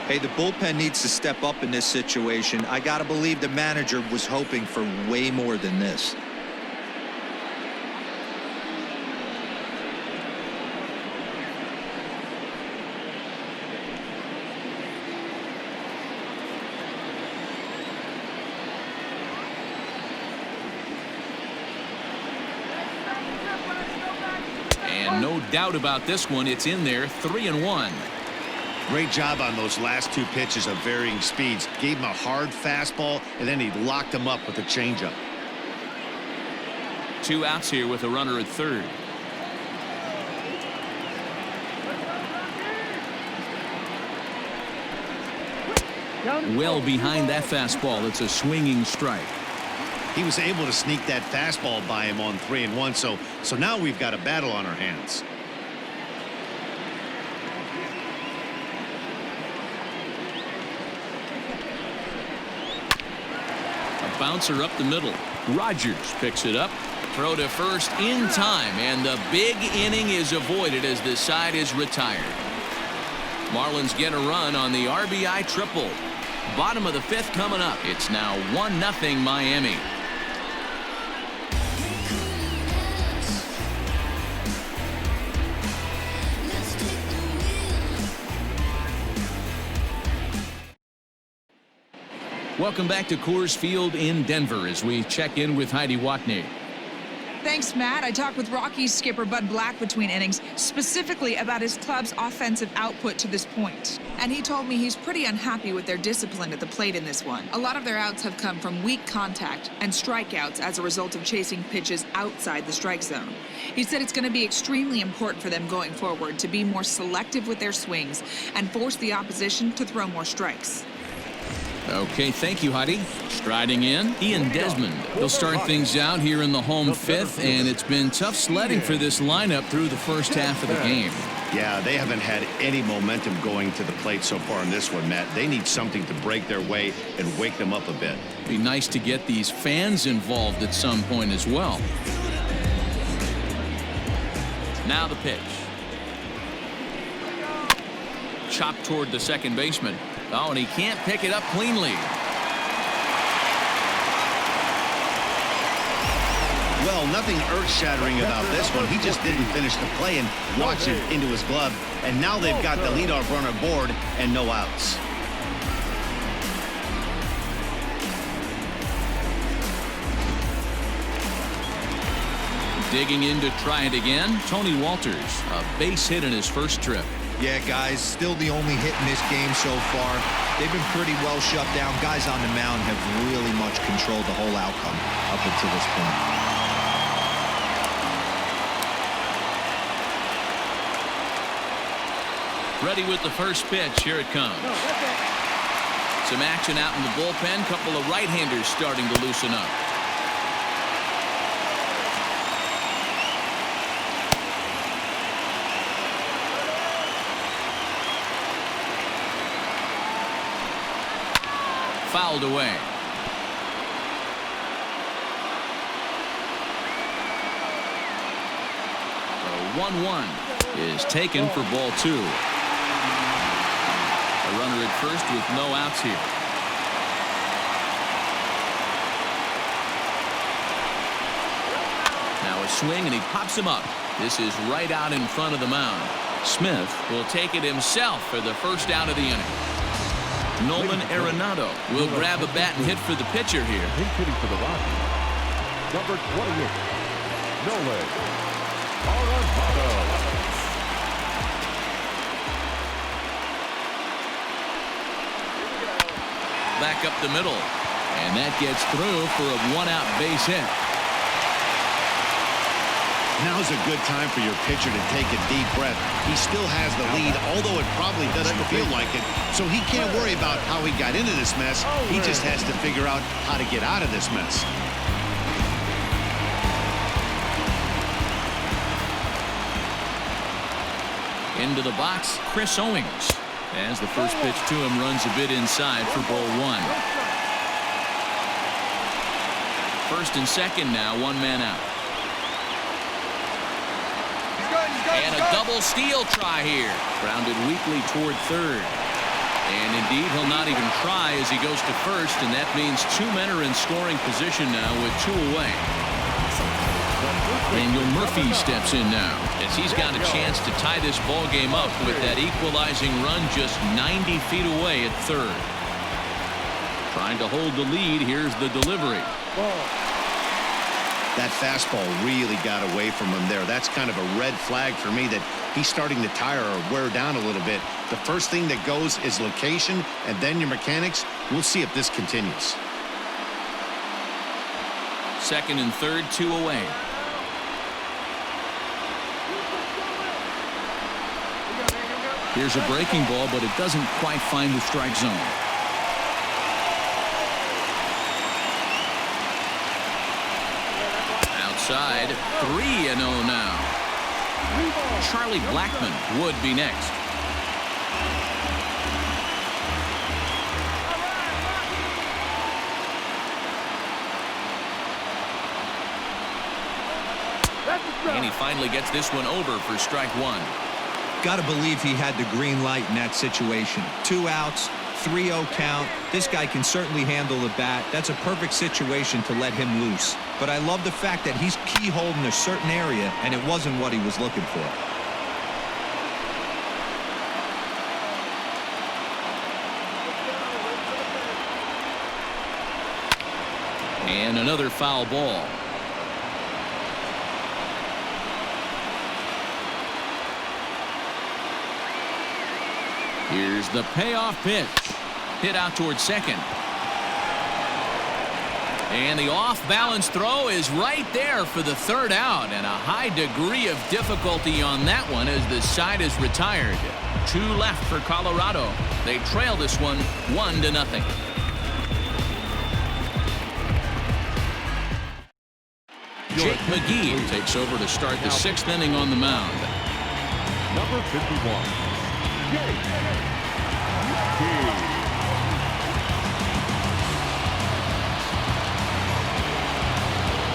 Hey, the bullpen needs to step up in this situation. I gotta believe the manager was hoping for way more than this. And no doubt about this one, it's in there, 3-1. Great job on those last two pitches of varying speeds. Gave him a hard fastball, and then he locked him up with a changeup. 2 outs here with a runner at third. Well behind that fastball. It's a swinging strike. He was able to sneak that fastball by him on 3-1, so now we've got a battle on our hands. A bouncer up the middle. Rogers picks it up. Throw to first in time, and the big inning is avoided as the side is retired. Marlins get a run on the RBI triple. Bottom of the 5th coming up. It's now 1-0 Miami. Welcome back to Coors Field in Denver as we check in with Heidi Watney. Thanks, Matt. I talked with Rockies skipper Bud Black between innings, specifically about his club's offensive output to this point. And he told me he's pretty unhappy with their discipline at the plate in this one. A lot of their outs have come from weak contact and strikeouts as a result of chasing pitches outside the strike zone. He said it's going to be extremely important for them going forward to be more selective with their swings and force the opposition to throw more strikes. Okay, thank you, Heidi. Striding in, Ian Desmond. They'll start things out here in the home 5th, and it's been tough sledding for this lineup through the first half of the game. Yeah, they haven't had any momentum going to the plate so far in this one, Matt. They need something to break their way and wake them up a bit. Be nice to get these fans involved at some point as well. Now the pitch. Chopped toward the second baseman. Oh, and he can't pick it up cleanly. Well, nothing earth-shattering about this one. He just didn't finish the play and watch it into his glove. And now they've got the leadoff runner aboard and no outs. Digging in to try it again, Tony Walters, a base hit in his first trip. Yeah, guys, still the only hit in this game so far. They've been pretty well shut down. Guys on the mound have really much controlled the whole outcome up until this point. Ready with the first pitch. Here it comes. Some action out in the bullpen. Couple of right-handers starting to loosen up. Fouled away. The 1-1 is taken for ball 2. A runner at first with no outs here. Now a swing and he pops him up. This is right out in front of the mound. Smith will take it himself for the first out of the inning. Nolan Arenado will grab a bat and hit for the pitcher here. He's hitting for the Rockies. Number 28, Nolan Arenado. Back up the middle, and that gets through for a one-out base hit. Now's a good time for your pitcher to take a deep breath. He still has the lead, although it probably doesn't feel like it. So he can't worry about how he got into this mess. He just has to figure out how to get out of this mess. Into the box, Chris Owings. As the first pitch to him runs a bit inside for ball 1. First and second now, one man out. And a double steal try here. Grounded weakly toward third. And indeed, he'll not even try as he goes to first, and that means 2 men are in scoring position now with 2 away. Daniel Murphy steps in now as he's got a chance to tie this ball game up with that equalizing run just 90 feet away at third. Trying to hold the lead. Here's the delivery. That fastball really got away from him there. That's kind of a red flag for me that he's starting to tire or wear down a little bit. The first thing that goes is location and then your mechanics. We'll see if this continues. Second and third, 2 away. Here's a breaking ball, but it doesn't quite find the strike zone. Outside, 3-0 now. Charlie Blackmon would be next. And he finally gets this one over for strike 1. Got to believe he had the green light in that situation. 2 outs, 3-0 count. This guy can certainly handle the bat. That's a perfect situation to let him loose. But I love the fact that he's keyholed in a certain area, and it wasn't what he was looking for. And another foul ball. Here's the payoff pitch. Hit out towards second. And the off-balance throw is right there for the third out. And a high degree of difficulty on that one as the side is retired. 2 left for Colorado. They trail this one 1-0. Jake McGee takes over to start the 6th inning on the mound. Number 51, Jake McGee.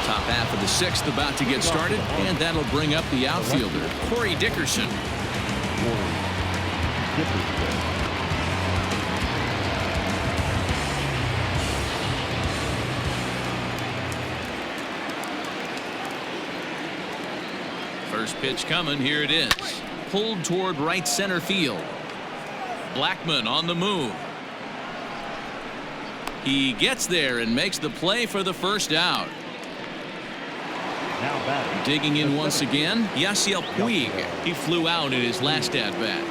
Top half of the 6th about to get started, and that'll bring up the outfielder, Corey Dickerson. First pitch coming. Here it is. Pulled toward right center field. Blackmon on the move. He gets there and makes the play for the first out. Digging in once again, Yasiel Puig. He flew out in his last at-bat.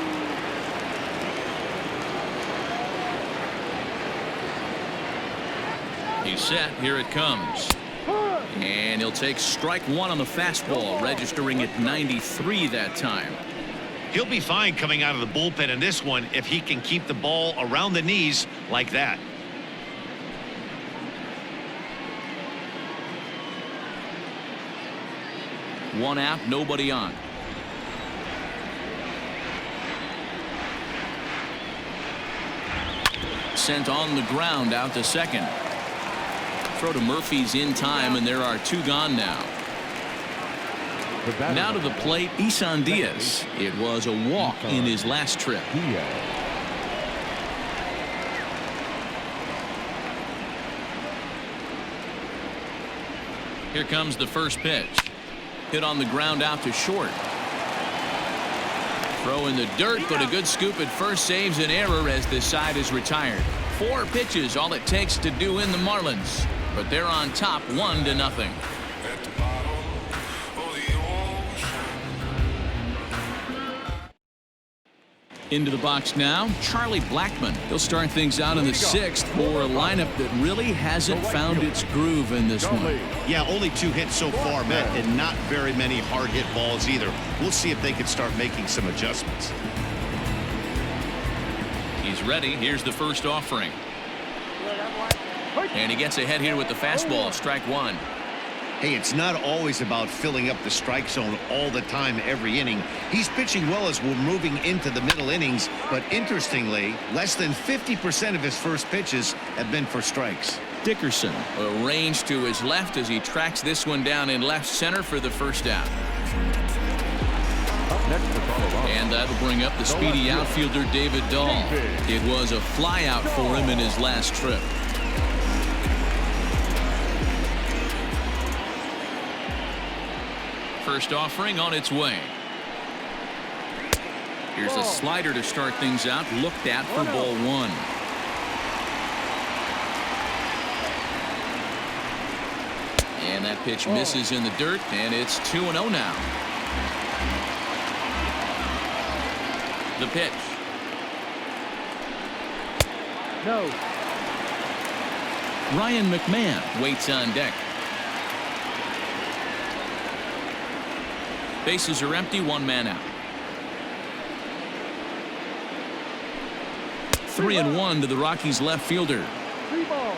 He's set. Here it comes. And he'll take strike 1 on the fastball, registering at 93 that time. He'll be fine coming out of the bullpen in this one if he can keep the ball around the knees like that. One out, nobody on. Sent on the ground out to second. Throw to Murphy's in time, and there are 2 gone now. Now to the plate, Isan Diaz. It was a walk in his last trip. Here comes the first pitch. Hit on the ground out to short. Throw in the dirt, but a good scoop at first saves an error as this side is retired. 4 pitches, all it takes to do in the Marlins. But they're on top 1-0. Into the box now, Charlie Blackmon. He'll start things out in the 6th for a lineup that really hasn't found its groove in this one. Yeah, only 2 hits so far, Matt, and not very many hard hit balls either. We'll see if they can start making some adjustments. He's ready. Here's the first offering. And he gets ahead here with the fastball. Strike 1. Hey, it's not always about filling up the strike zone all the time every inning. He's pitching well as we're moving into the middle innings, but interestingly, less than 50% of his first pitches have been for strikes. Dickerson, a range to his left as he tracks this one down in left center for the first out. And that'll bring up the speedy outfielder David Dahl. It was a fly out for him in his last trip. First offering on its way. Here's a slider to start things out. Looked at for ball 1. And that pitch misses in the dirt, and it's 2-0 now. The pitch. No. Ryan McMahon waits on deck. Bases are empty, 1 man out. 3-1 to the Rockies left fielder.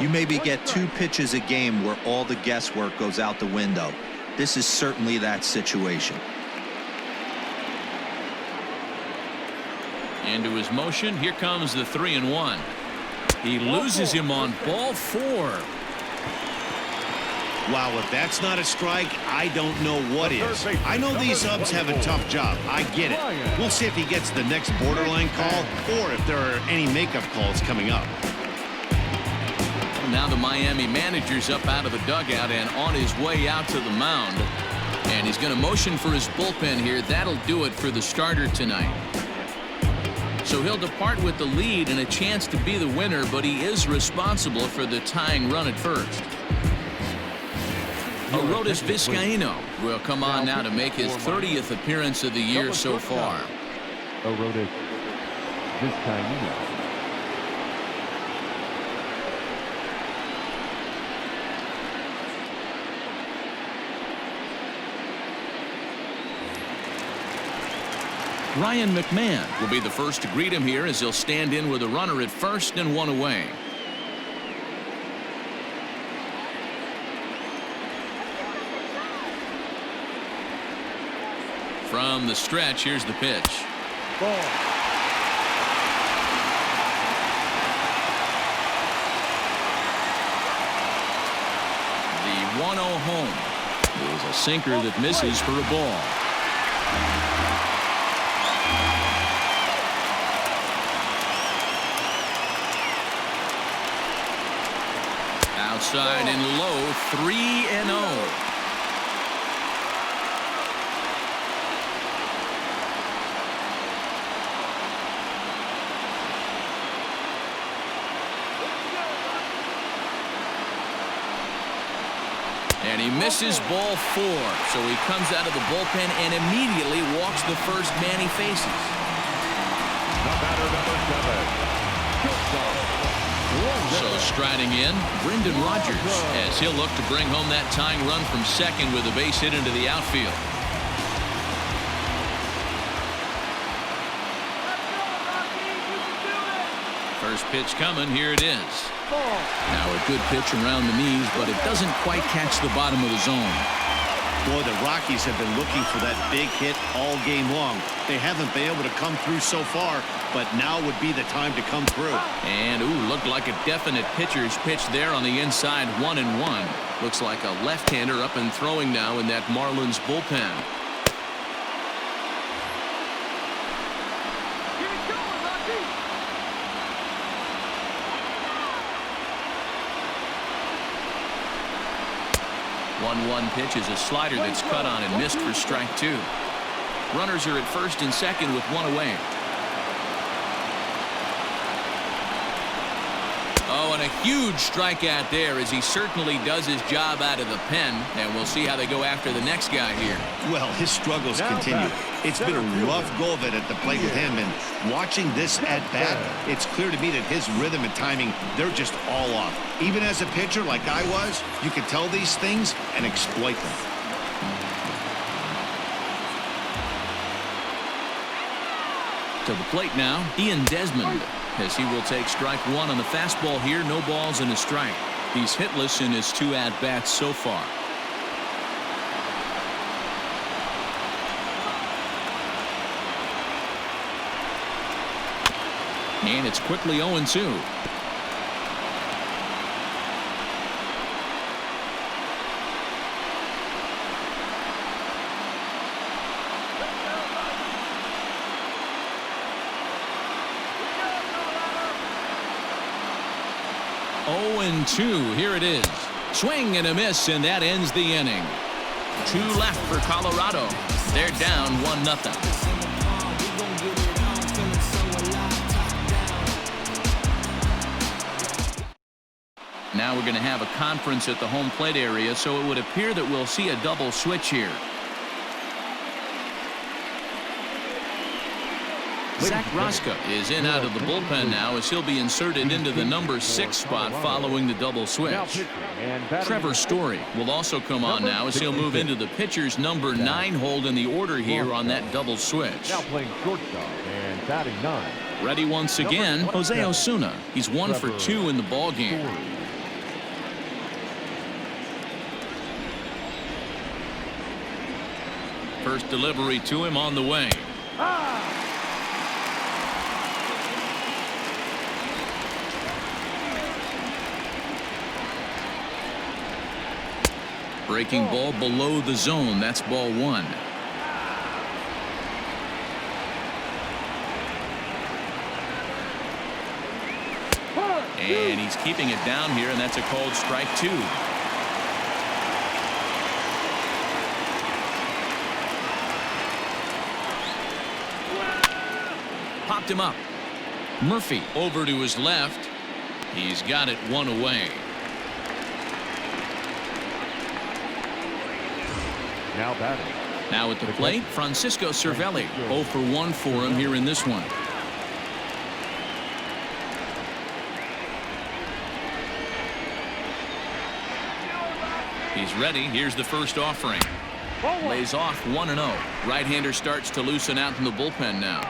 You maybe get 2 pitches a game where all the guesswork goes out the window. This is certainly that situation. Into his motion. Here comes the 3-1. He loses him on ball 4. Wow, if that's not a strike, I don't know what is. I know these subs have a tough job. I get it. We'll see if he gets the next borderline call or if there are any makeup calls coming up. Now the Miami manager's up out of the dugout and on his way out to the mound. And he's going to motion for his bullpen here. That'll do it for the starter tonight. So he'll depart with the lead and a chance to be the winner, but he is responsible for the tying run at first. Arodys Vizcaíno will come on now to make his 30th appearance of the year so far. Arodys Vizcaíno. Ryan McMahon will be the first to greet him here as he'll stand in with a runner at first and 1 away. From the stretch, here's the pitch. Ball. The 1-0 home is a sinker that misses for a ball. Outside and low, 3-0. And he misses ball 4, so he comes out of the bullpen and immediately walks the first man he faces. The batter, number 7. So striding in, Brendan Rodgers, as he'll look to bring home that tying run from second with a base hit into the outfield. First pitch coming. Here it is. Now a good pitch around the knees, but it doesn't quite catch the bottom of the zone. Boy, the Rockies have been looking for that big hit all game long. They haven't been able to come through so far, but now would be the time to come through. And, looked like a definite pitcher's pitch there on the inside, 1-1. Looks like a left-hander up and throwing now in that Marlins bullpen. 1-1 pitch is a slider that's cut on and missed for strike 2. Runners are at first and second with one away. Oh, and a huge strikeout there as he certainly does his job out of the pen. And we'll see how they go after the next guy here. Well, his struggles continue. It's been a rough go of it at the plate with him. And watching this at bat, it's clear to me that his rhythm and timing, they're just all off. Even as a pitcher like I was, you can tell these things and exploit them. To the plate now, Ian Desmond, as he will take strike 1 on the fastball here. No balls and a strike. He's hitless in his 2 at-bats so far. And it's quickly 0-2. Here it is. Swing and a miss, and that ends the inning. 2 left for Colorado. They're down 1-0. Now we're going to have a conference at the home plate area, so it would appear that we'll see a double switch here. Zach Roska is in out of the bullpen now as he'll be inserted into the number 6 spot following the double switch. Trevor Story will also come on now as he'll move into the pitcher's number 9 hold in the order here on that double switch. Now playing shortstop and batting 9. Ready once again, Jose Osuna. He's 1 for 2 in the ball game. First delivery to him on the way. Breaking ball below the zone. That's ball 1. And he's keeping it down here, and that's a called strike 2. Popped him up. Murphy over to his left. He's got it 1 away. Now batting. Now at the plate, Francisco Cervelli. 0 for 1 for him here in this one. He's ready. Here's the first offering. Lays off 1-0. Right-hander starts to loosen out in the bullpen now.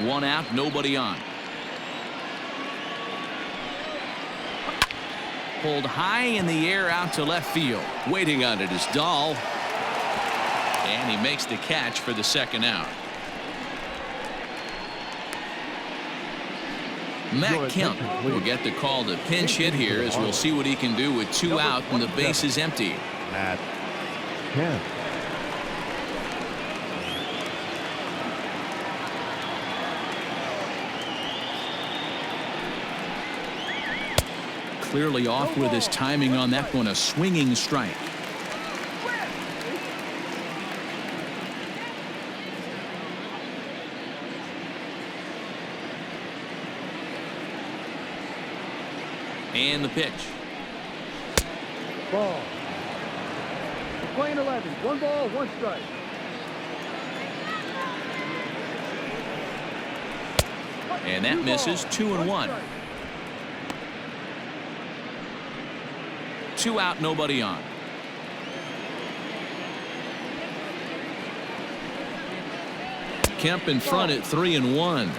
One out, nobody on. Pulled high in the air out to left field. Waiting on it is Dahl. And he makes the catch for the second out. Matt Kemp will get the call to pinch hit here as we'll see what he can do with 2 out and the base is empty. Matt Kemp. Clearly off with his timing on that one. A swinging strike. And the pitch. Ball. Playing 11. 1 ball, 1 strike. And that misses. 2-1. 2 out, nobody on. Kemp in front at 3-1.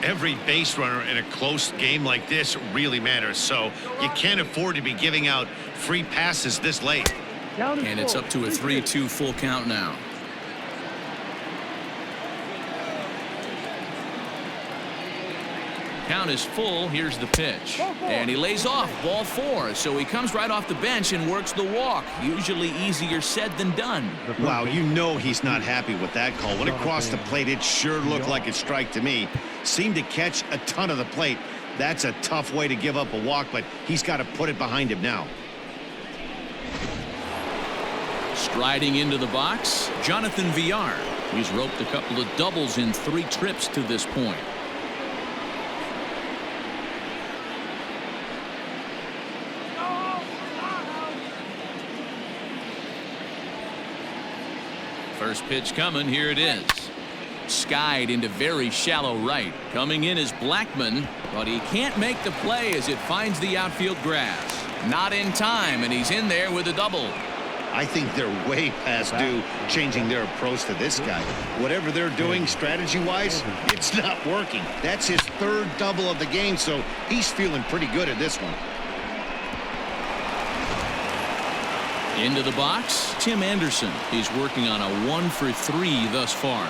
Every base runner in a close game like this really matters, so you can't afford to be giving out free passes this late. And it's up to a 3-2 full count now. Count is full. Here's the pitch. And he lays off ball 4. So he comes right off the bench and works the walk. Usually easier said than done. Wow, you know he's not happy with that call. When it crossed the plate, it sure looked like a strike to me. Seemed to catch a ton of the plate. That's a tough way to give up a walk, but he's got to put it behind him now. Striding into the box, Jonathan Villar. He's roped a couple of doubles in 3 trips to this point. First pitch coming. Here it is. Skied into very shallow right. Coming in is Blackman, but he can't make the play as it finds the outfield grass. Not in time, and he's in there with a double. I think they're way past due changing their approach to this guy. Whatever they're doing strategy-wise, it's not working. That's his 3rd double of the game, so he's feeling pretty good at this one. Into the box, Tim Anderson. He's working on a 1 for 3 thus far.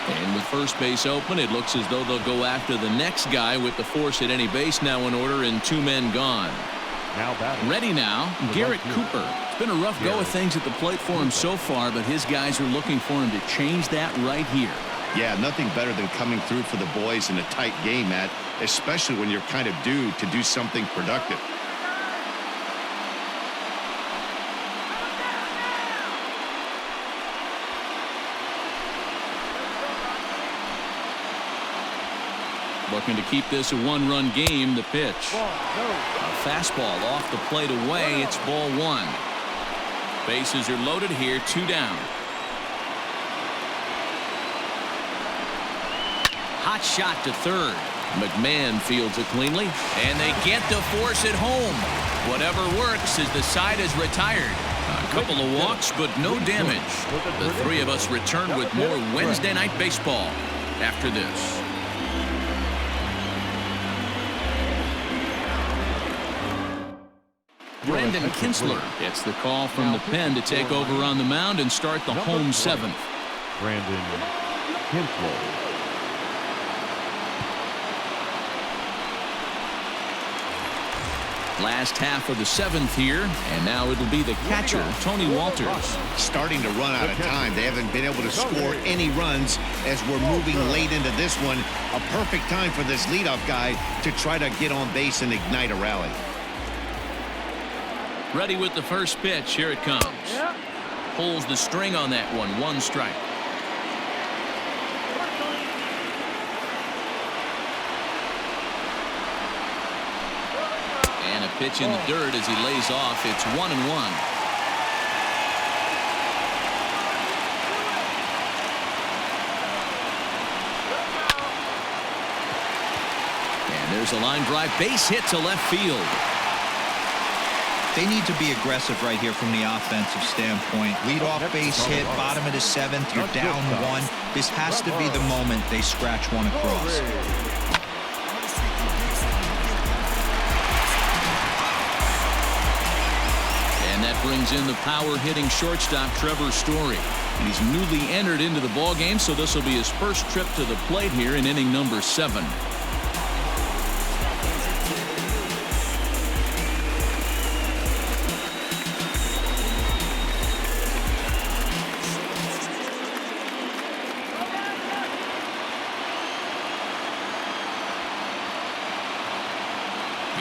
And with first base open, it looks as though they'll go after the next guy with the force at any base now in order and 2 men gone. Ready now, Garrett Cooper. It's been a rough go of things at the plate for him so far, but his guys are looking for him to change that right here. Yeah, nothing better than coming through for the boys in a tight game, Matt, especially when you're kind of due to do something productive. Looking to keep this a 1-run game. The pitch. A fastball off the plate away. It's ball 1. Bases are loaded here. 2 down. Hot shot to third. McMahon fields it cleanly, and they get the force at home. Whatever works as the side is retired. A couple of walks, but no damage. The 3 of us return with more Wednesday Night Baseball after this. Brandon Kinsler gets the call from the pen to take over on the mound and start the home 7th. Brandon Kinsler. Last half of the 7th here, and now it'll be the catcher, Tony Walters. Starting to run out of time. They haven't been able to score any runs as we're moving late into this one. A perfect time for this leadoff guy to try to get on base and ignite a rally. Ready with the first pitch. Here it comes. Pulls the string on that one. 1 strike. And a pitch in the dirt as he lays off. It's 1-1. And there's a line drive. Base hit to left field. They need to be aggressive right here from the offensive standpoint. Leadoff base hit, bottom of the 7th. You're down 1. This has to be the moment they scratch one across. And that brings in the power-hitting shortstop Trevor Story. He's newly entered into the ballgame, so this will be his first trip to the plate here in inning number 7.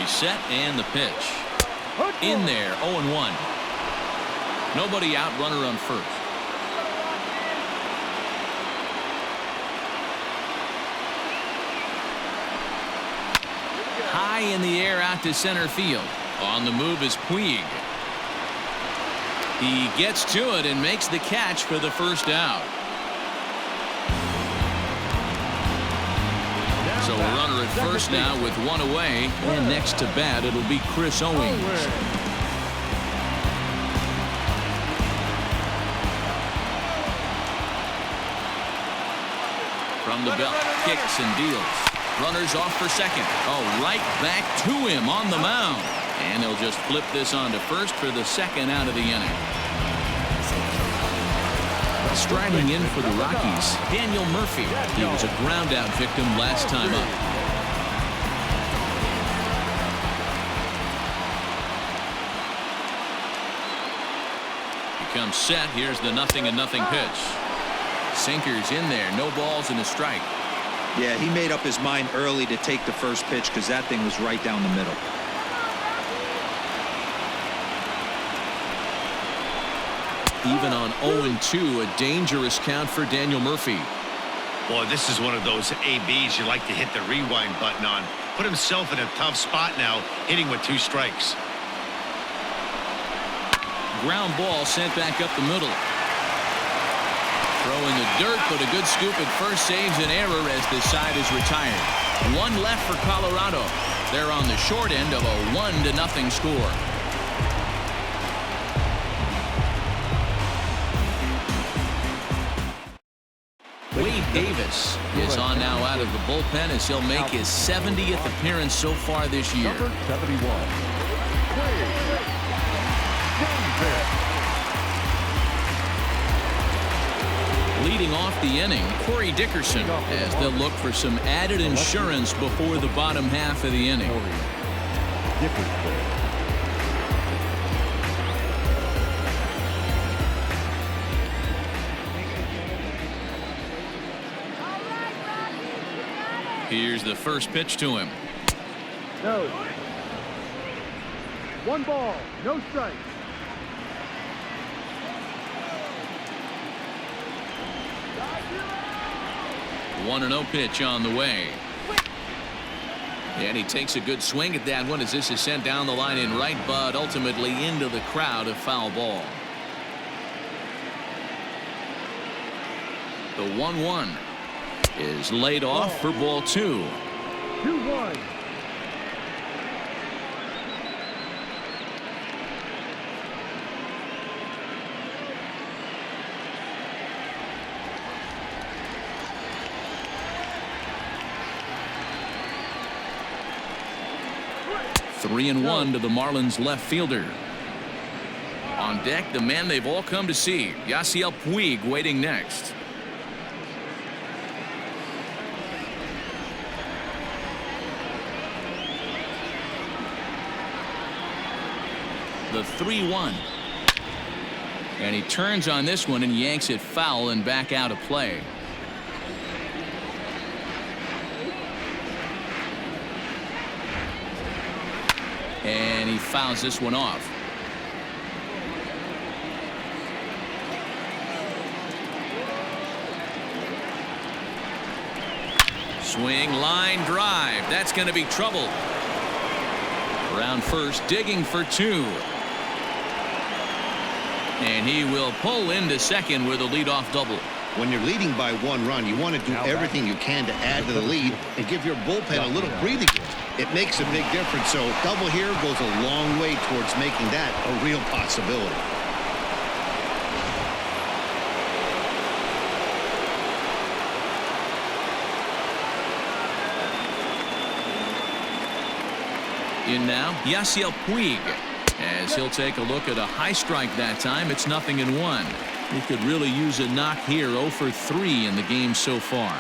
Set and the pitch. In there, 0-1. Nobody out, runner on first. High in the air out to center field. On the move is Puig. He gets to it and makes the catch for the first out. So a runner at first now with one away, and next to bat it'll be Chris Owings. From the belt, kicks and deals. Runners off for second. Oh, right back to him on the mound. And he'll just flip this on to first for the second out of the inning. Striding in for the Rockies, Daniel Murphy. He was a ground-out victim last time up. He comes set. Here's the 0-0 pitch. Sinkers in there. No balls and a strike. Yeah, he made up his mind early to take the first pitch because that thing was right down the middle. Even on 0-2, a dangerous count for Daniel Murphy. Boy, this is one of those ABs you like to hit the rewind button on. Put himself in a tough spot now, hitting with 2 strikes. Ground ball sent back up the middle. Throwing the dirt, but a good scoop at first saves an error as this side is retired. One left for Colorado. They're on the short end of a 1-0 score. Wade Davis is on now out of the bullpen as he'll make his 70th appearance so far this year. Number 71. Leading off the inning, Corey Dickerson, as they'll look for some added insurance before the bottom half of the inning. Here's the first pitch to him. No. 1 ball, no strike. 1-0 pitch on the way. And he takes a good swing at that one as this is sent down the line in right, but ultimately into the crowd, a foul ball. The 1-1 is laid off for ball 2. 2-1. Three and 1 to the Marlins left fielder. On deck, the man they've all come to see, Yasiel Puig, waiting next. The 3-1. And he turns on this one and yanks it foul and back out of play. And he fouls this one off. Swing, line drive. That's going to be trouble. Around first, digging for 2. And he will pull into second with a leadoff double. When you're leading by 1 run, you want to do everything you can to add to the lead and give your bullpen a little breathing room. It makes a big difference, so double here goes a long way towards making that a real possibility. In now, Yasiel Puig, as he'll take a look at a high strike that time. It's 0-1. He could really use a knock here. 0 for 3 in the game so far.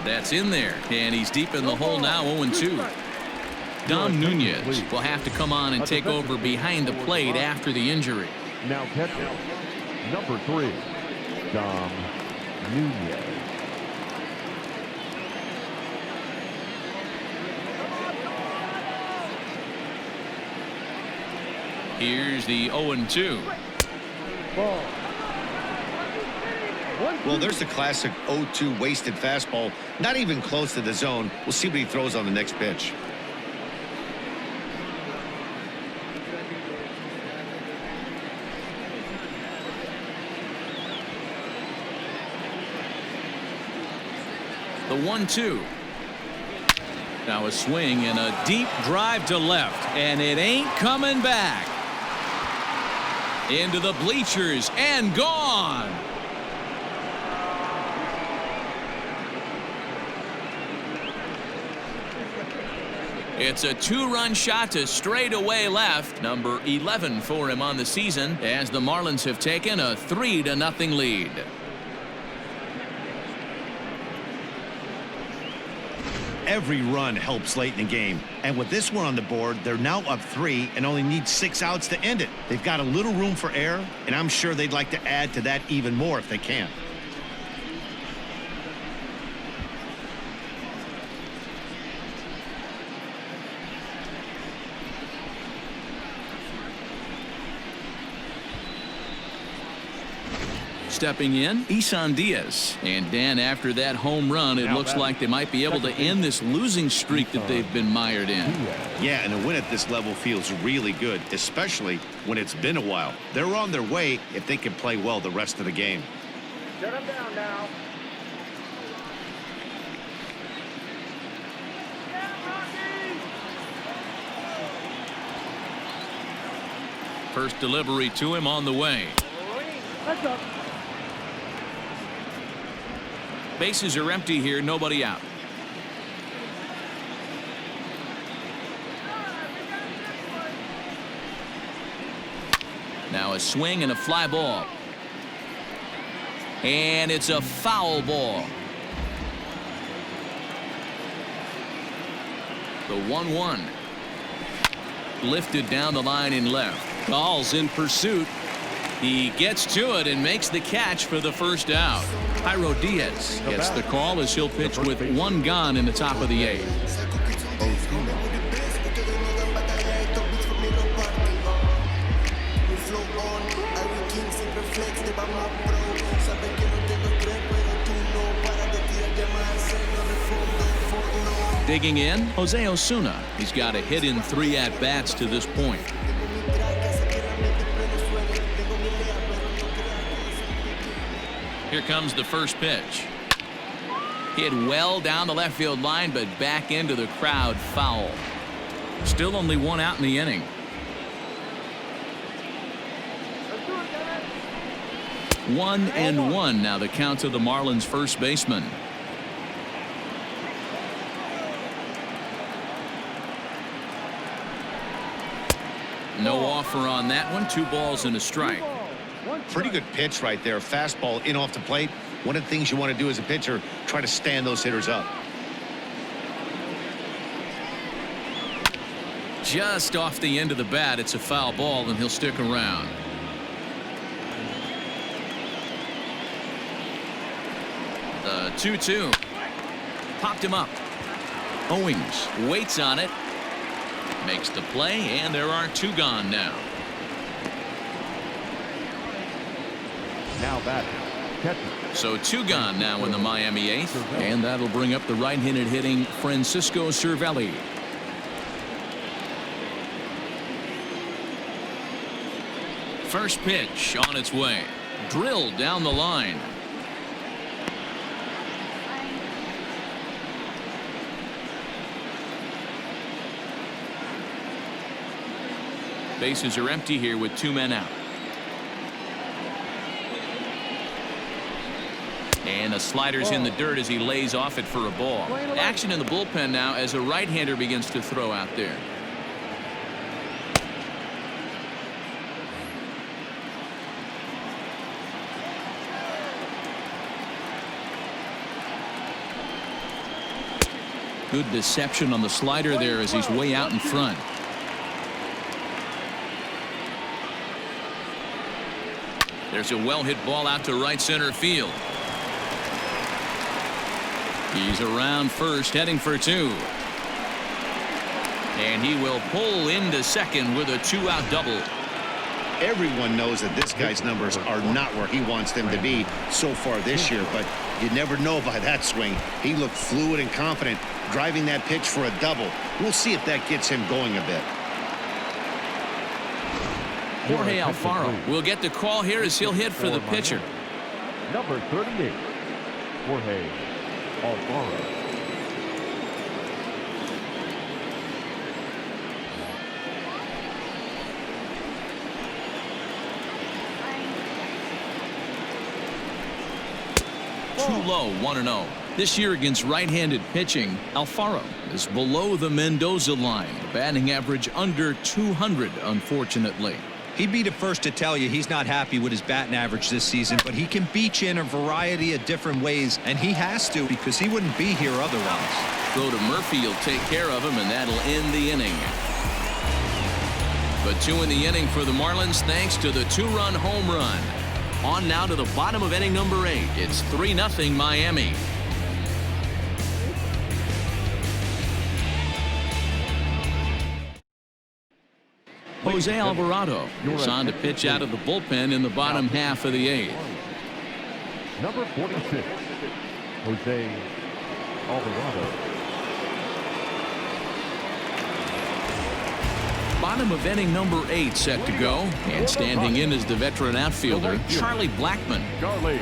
That's in there, and he's deep in the hole now. 0-2. Dom Nunez will have to come on and take over behind the plate after the injury. Now catcher, number 3, Dom Nunez. Here's the 0-2. Ball. Well, there's the classic 0-2 wasted fastball. Not even close to the zone. We'll see what he throws on the next pitch. The 1-2. Now a swing and a deep drive to left, and it ain't coming back. Into the bleachers and gone. It's a 2-run shot to straightaway left, number 11 for him on the season, as the Marlins have taken a 3-0 lead. Every run helps late in the game, and with this one on the board, they're now up 3 and only need 6 outs to end it. They've got a little room for error, and I'm sure they'd like to add to that even more if they can. Stepping in, Isan Diaz. And Dan, after that home run, it looks like they might be able to end this losing streak that they've been mired in. Yeah, and a win at this level feels really good, especially when it's been a while. They're on their way if they can play well the rest of the game. Shut him down now. First delivery to him on the way. That's up. Bases are empty here, nobody out. Now a swing and a fly ball. And it's a foul ball. The 1-1. Lifted down the line in left. Ball's in pursuit. He gets to it and makes the catch for the first out. Jairo Diaz gets the call as he'll pitch with 1 gone in the top of the 8th. Digging in, Jose Osuna. He's got a hit in 3 at-bats to this point. Here comes the first pitch. Hit well down the left field line, but back into the crowd, foul. Still only 1 out in the inning. 1-1 now the count to the Marlins first baseman. No offer on that one. 2 balls and a strike. Pretty good pitch right there. Fastball in off the plate. One of the things you want to do as a pitcher, try to stand those hitters up. Just off the end of the bat, it's a foul ball, and he'll stick around. The 2-2. Popped him up. Owings waits on it. Makes the play, and there are 2 gone now. Now back. Catcher. So 2 gone now in the Miami 8th, and that'll bring up the right-handed hitting Francisco Cervelli. First pitch on its way. Drilled down the line. Bases are empty here with 2 men out. And the slider's in the dirt as he lays off it for a ball. Action in the bullpen now as a right-hander begins to throw out there. Good deception on the slider there as he's way out in front. There's a well-hit ball out to right center field. He's around first, heading for 2. And he will pull into second with a 2-out double. Everyone knows that this guy's numbers are not where he wants them to be so far this year, but you never know by that swing. He looked fluid and confident, driving that pitch for a double. We'll see if that gets him going a bit. Jorge Alfaro will get the call here as he'll hit for the pitcher. Number 38, Jorge Alfaro. Too low, 1-0. This year against right-handed pitching, Alfaro is below the Mendoza line. Batting average under 200, unfortunately. He'd be the first to tell you he's not happy with his batting average this season, but he can beat you in a variety of different ways, and he has to because he wouldn't be here otherwise. Throw to Murphy, he'll take care of him, and that'll end the inning. But 2 in the inning for the Marlins thanks to the 2-run home run. On now to the bottom of inning number 8. It's 3-0 Miami. Jose Alvarado is on to pitch out of the bullpen in the bottom half of the 8th. Number 46, Jose Alvarado. Bottom of inning number 8 set to go, and standing in is the veteran outfielder Charlie Blackmon. Charlie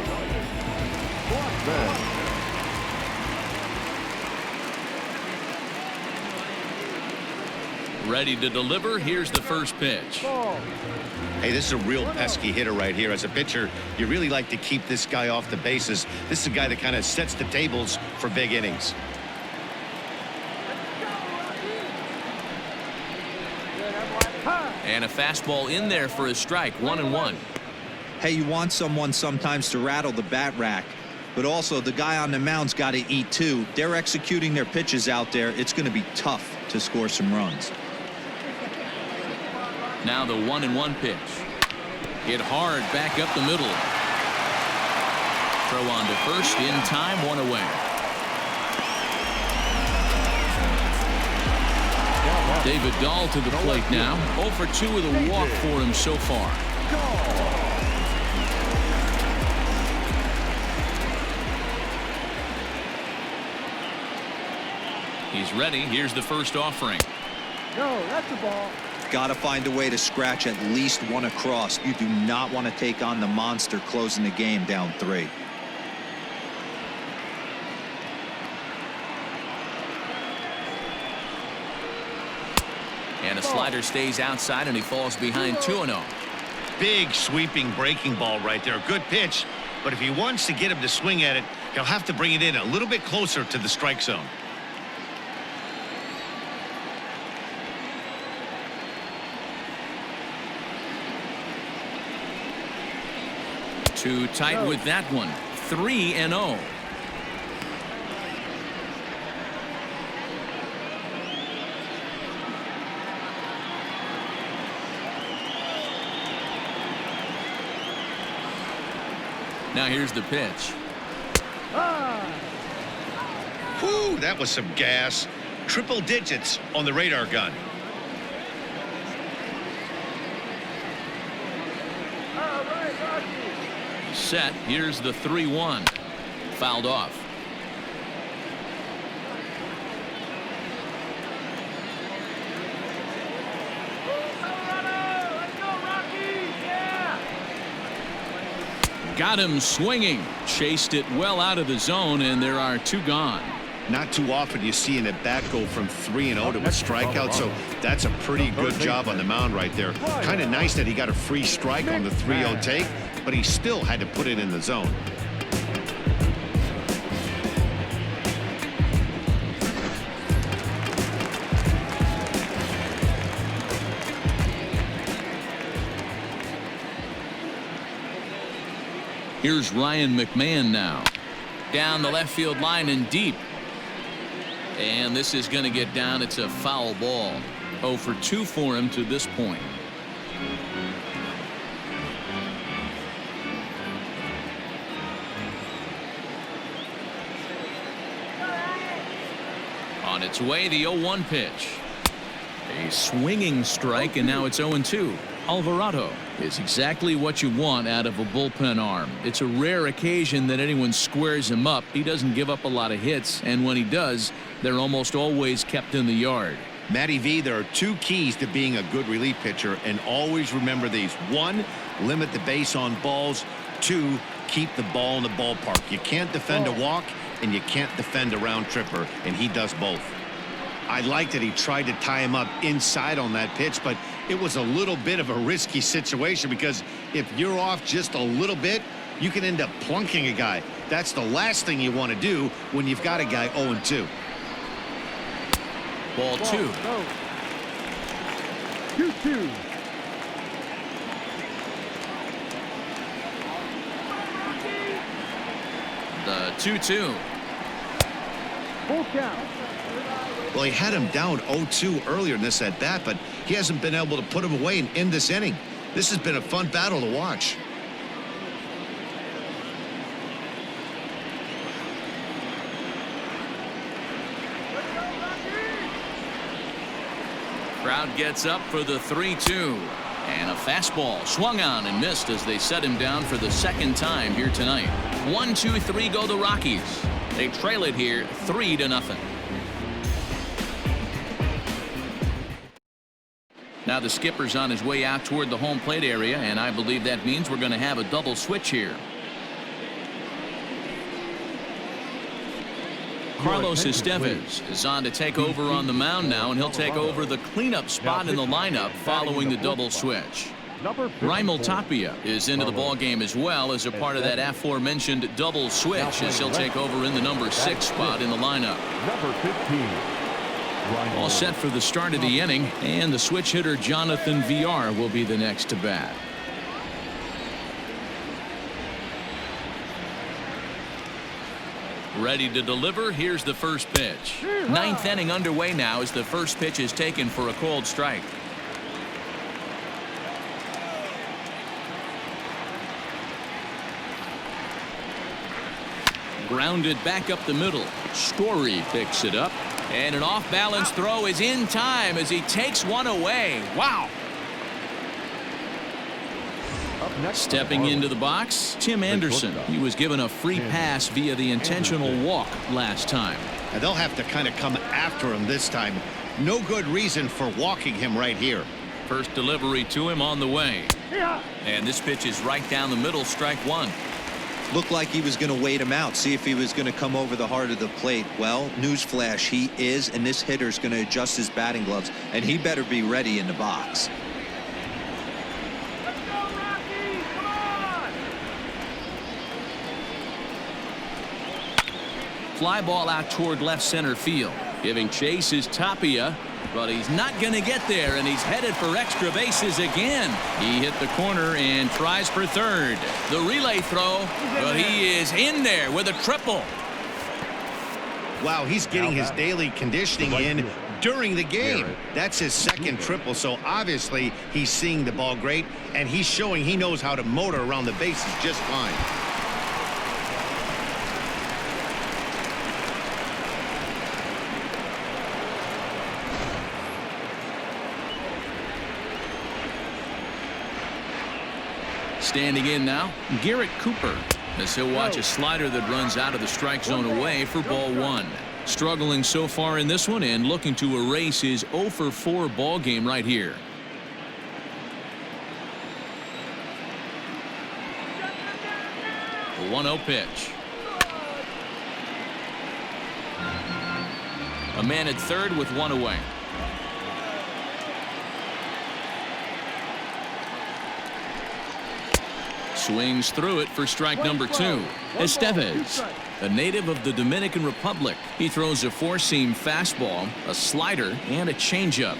Blackmon. Ready to deliver. Here's the first pitch. Hey, this is a real pesky hitter right here. As a pitcher, you really like to keep this guy off the bases. This is a guy that kind of sets the tables for big innings. And a fastball in there for a strike, 1-1. Hey, you want someone sometimes to rattle the bat rack, but also the guy on the mound's got to eat too. They're executing their pitches out there. It's going to be tough to score some runs. Now the 1-1 pitch. Hit hard back up the middle. Throw on to first in time, 1 away. David Dahl to the plate now. 0 for 2 with a walk for him so far. He's ready. Here's the first offering. No, that's a ball. Got to find a way to scratch at least one across. You do not want to take on the monster closing the game down 3. And a slider stays outside, and he falls behind 2-0. Big sweeping breaking ball right there. Good pitch, but if he wants to get him to swing at it, he'll have to bring it in a little bit closer to the strike zone. Too tight with that one. 3-0. Now here's the pitch. Whew, that was some gas. Triple digits on the radar gun. Set. Here's the 3-1. Fouled off. Got him swinging. Chased it well out of the zone, and there are 2 gone. Not too often you see an at-bat go from 3-0 to a strikeout, so that's a pretty good job on the mound right there. Kind of nice that he got a free strike on the 3-0 take, but he still had to put it in the zone. Here's Ryan McMahon now. Down the left field line and deep. And this is going to get down. It's a foul ball. 0 for 2 for him to this point. On its way, the 0-1 pitch. A swinging strike, and now it's 0-2. Alvarado is exactly what you want out of a bullpen arm. It's a rare occasion that anyone squares him up. He doesn't give up a lot of hits, and when he does, they're almost always kept in the yard. Matty V, there are 2 keys to being a good relief pitcher, and always remember these. 1, limit the base on balls. 2, keep the ball in the ballpark. You can't defend a walk. and you can't defend a round tripper, and he does both. I liked that he tried to tie him up inside on that pitch, but it was a little bit of a risky situation because if you're off just a little bit, you can end up plunking a guy. That's the last thing you want to do when you've got a guy 0-2. Ball 2. 2-2. The 2-2. Full count. Well, he had him down 0-2 earlier in this at-bat, but he hasn't been able to put him away in this inning. This has been a fun battle to watch. Crowd gets up for the 3-2. And a fastball swung on and missed as they set him down for the second time here tonight. 1-2-3 go the Rockies. They trail it here 3-0. Now the skipper's on his way out toward the home plate area, and I believe that means we're going to have a double switch here. Carlos Estevez is on to take over on the mound now, and he'll take over the cleanup spot in the lineup following the double switch. Raimel Tapia is into the ball game as well as a part of that aforementioned double switch, as he'll take over in the number 6 spot in the lineup. Number 15. All set for the start of the inning, and the switch hitter Jonathan VR will be the next to bat. Ready to deliver. Here's the first pitch. Ninth inning underway now as the first pitch is taken for a called strike. Grounded back up the middle. Story picks it up, and an off-balance throw is in time as he takes one away. Wow. Stepping into the box, Tim Anderson. He was given a free pass via the intentional walk last time. And they'll have to kind of come after him this time. No good reason for walking him right here. First delivery to him on the way. And this pitch is right down the middle, strike one. Looked like he was going to wait him out, see if he was going to come over the heart of the plate. Well, newsflash, he is, and this hitter's going to adjust his batting gloves, and he better be ready in the box. Fly ball out toward left center field. Giving chase is Tapia, but he's not going to get there, and he's headed for extra bases again. He hit the corner and tries for third. The relay throw, but he is in there with a triple. Wow, he's getting his daily conditioning in during the game. That's his second triple, so obviously he's seeing the ball great, and he's showing he knows how to motor around the bases just fine. Standing in now, Garrett Cooper, as he'll watch a slider that runs out of the strike zone away for ball one. Struggling so far in this one and looking to erase his 0-for-4 ball game right here. The 1-0 pitch. A man at third with one away. Swings through it for strike number 2. Estevez, a native of the Dominican Republic. He throws a four-seam fastball, a slider, and a changeup.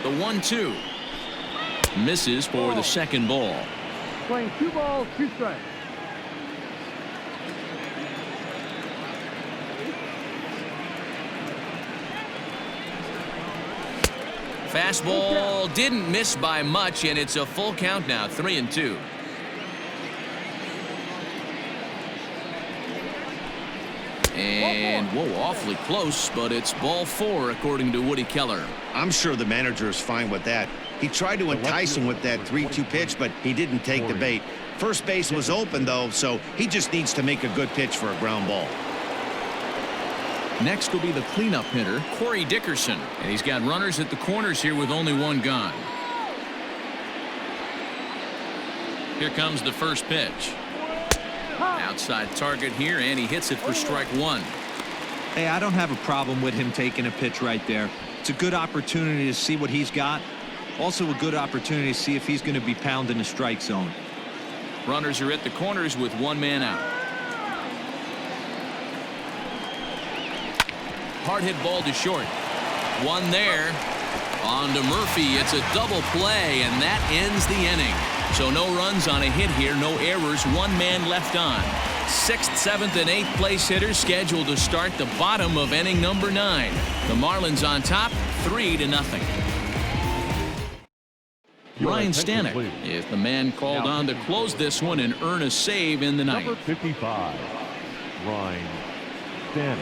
The 1-2. Misses for the second ball. Playing 2 balls, 2 strikes. Fastball didn't miss by much, and it's a full count now, 3-2. And whoa, awfully close, but it's ball 4 according to Woody Keller. I'm sure the manager is fine with that. He tried to entice him with that 3-2 pitch, but he didn't take the bait. First base was open though, so he just needs to make a good pitch for a ground ball. Next will be the cleanup hitter, Corey Dickerson. And he's got runners at the corners here with only one gone. Here comes the first pitch. Outside target here, and he hits it for strike one. Hey, I don't have a problem with him taking a pitch right there. It's a good opportunity to see what he's got. Also a good opportunity to see if he's going to be pounding the strike zone. Runners are at the corners with one man out. Hard hit ball to short. One there. On to Murphy. It's a double play, and that ends the inning. So no runs on a hit here, no errors, one man left on. 6th, 7th, and 8th place hitters scheduled to start the bottom of inning number 9. The Marlins on top, 3-0. Ryan Stanek is the man called on to close this one and earn a save in the ninth. Number 55, Ryan Stanek.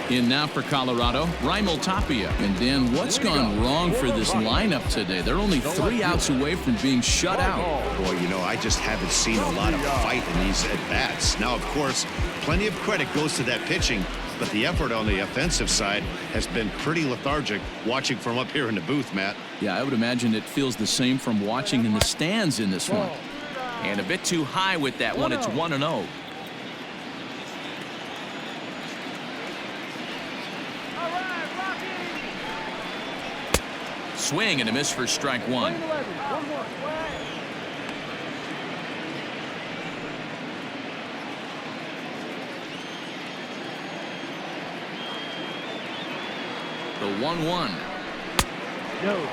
In now for Colorado, Raimel Tapia. And Dan, what's gone wrong for this lineup today? They're only 3 outs away from being shut out. Boy, you know, I just haven't seen a lot of fight in these at-bats. Now, of course, plenty of credit goes to that pitching, but the effort on the offensive side has been pretty lethargic watching from up here in the booth, Matt. Yeah, I would imagine it feels the same from watching in the stands in this one. And a bit too high with that one. It's 1-0. Swing and a miss for strike one. The 1-1. No.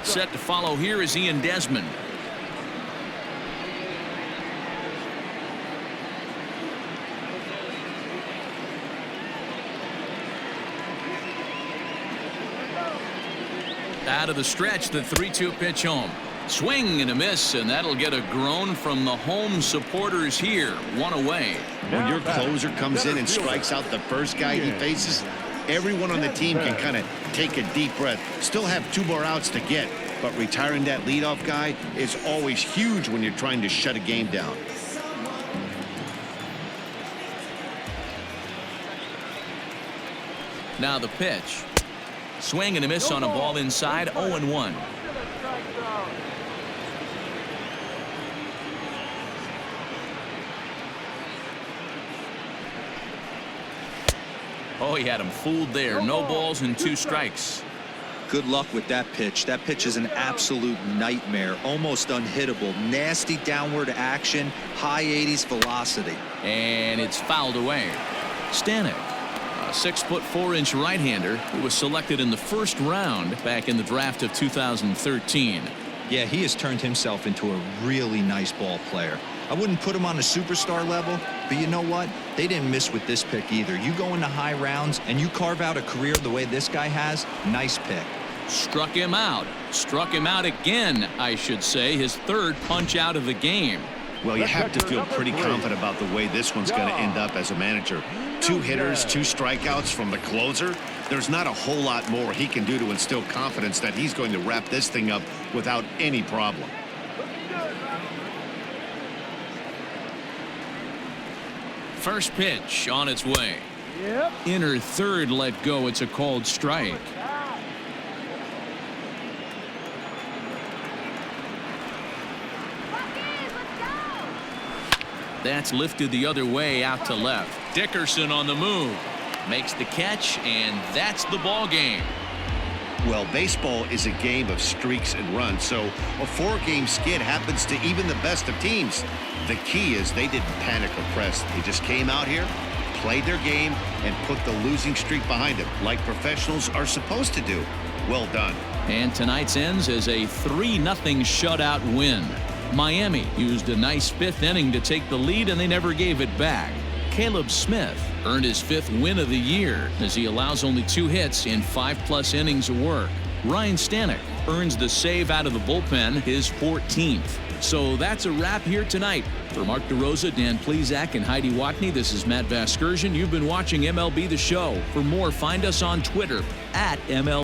Set to follow here is Ian Desmond. Out of the stretch, the 3-2 pitch home. Swing and a miss, and that'll get a groan from the home supporters here. 1 away. When your closer comes in and strikes out the first guy he faces, everyone on the team can kind of take a deep breath. Still have 2 more outs to get, but retiring that leadoff guy is always huge when you're trying to shut a game down. Now the pitch. Swing and a miss on a ball inside. 0-1. Oh, he had him fooled there. No balls and 2 strikes. Good luck with that pitch. That pitch is an absolute nightmare. Almost unhittable. Nasty downward action. High 80s velocity. And it's fouled away. Stanek, a 6'4" right-hander who was selected in the first round back in the draft of 2013. Yeah, he has turned himself into a really nice ball player. I wouldn't put him on a superstar level, but you know what? They didn't miss with this pick either. You go into high rounds and you carve out a career the way this guy has. Nice pick. Struck him out. Struck him out again, I should say. His 3rd punch out of the game. Well, you have to feel pretty confident about the way this one's going to end up as a manager. 2 hitters, 2 strikeouts from the closer. There's not a whole lot more he can do to instill confidence that he's going to wrap this thing up without any problem. First pitch on its way. Inner third let go. It's a called strike. That's lifted the other way out to left. Dickerson on the move. Makes the catch, and that's the ball game. Well, baseball is a game of streaks and runs, so a 4-game skid happens to even the best of teams. The key is they didn't panic or press. They just came out here, played their game, and put the losing streak behind them, like professionals are supposed to do. Well done. And tonight's ends as a 3-0 shutout win. Miami used a nice 5th inning to take the lead, and they never gave it back. Caleb Smith earned his 5th win of the year as he allows only 2 hits in 5+ innings of work. Ryan Stanek earns the save out of the bullpen, his 14th. So that's a wrap here tonight. For Mark DeRosa, Dan Plesac, and Heidi Watney, this is Matt Vasgersian. You've been watching MLB The Show. For more, find us on Twitter @MLB.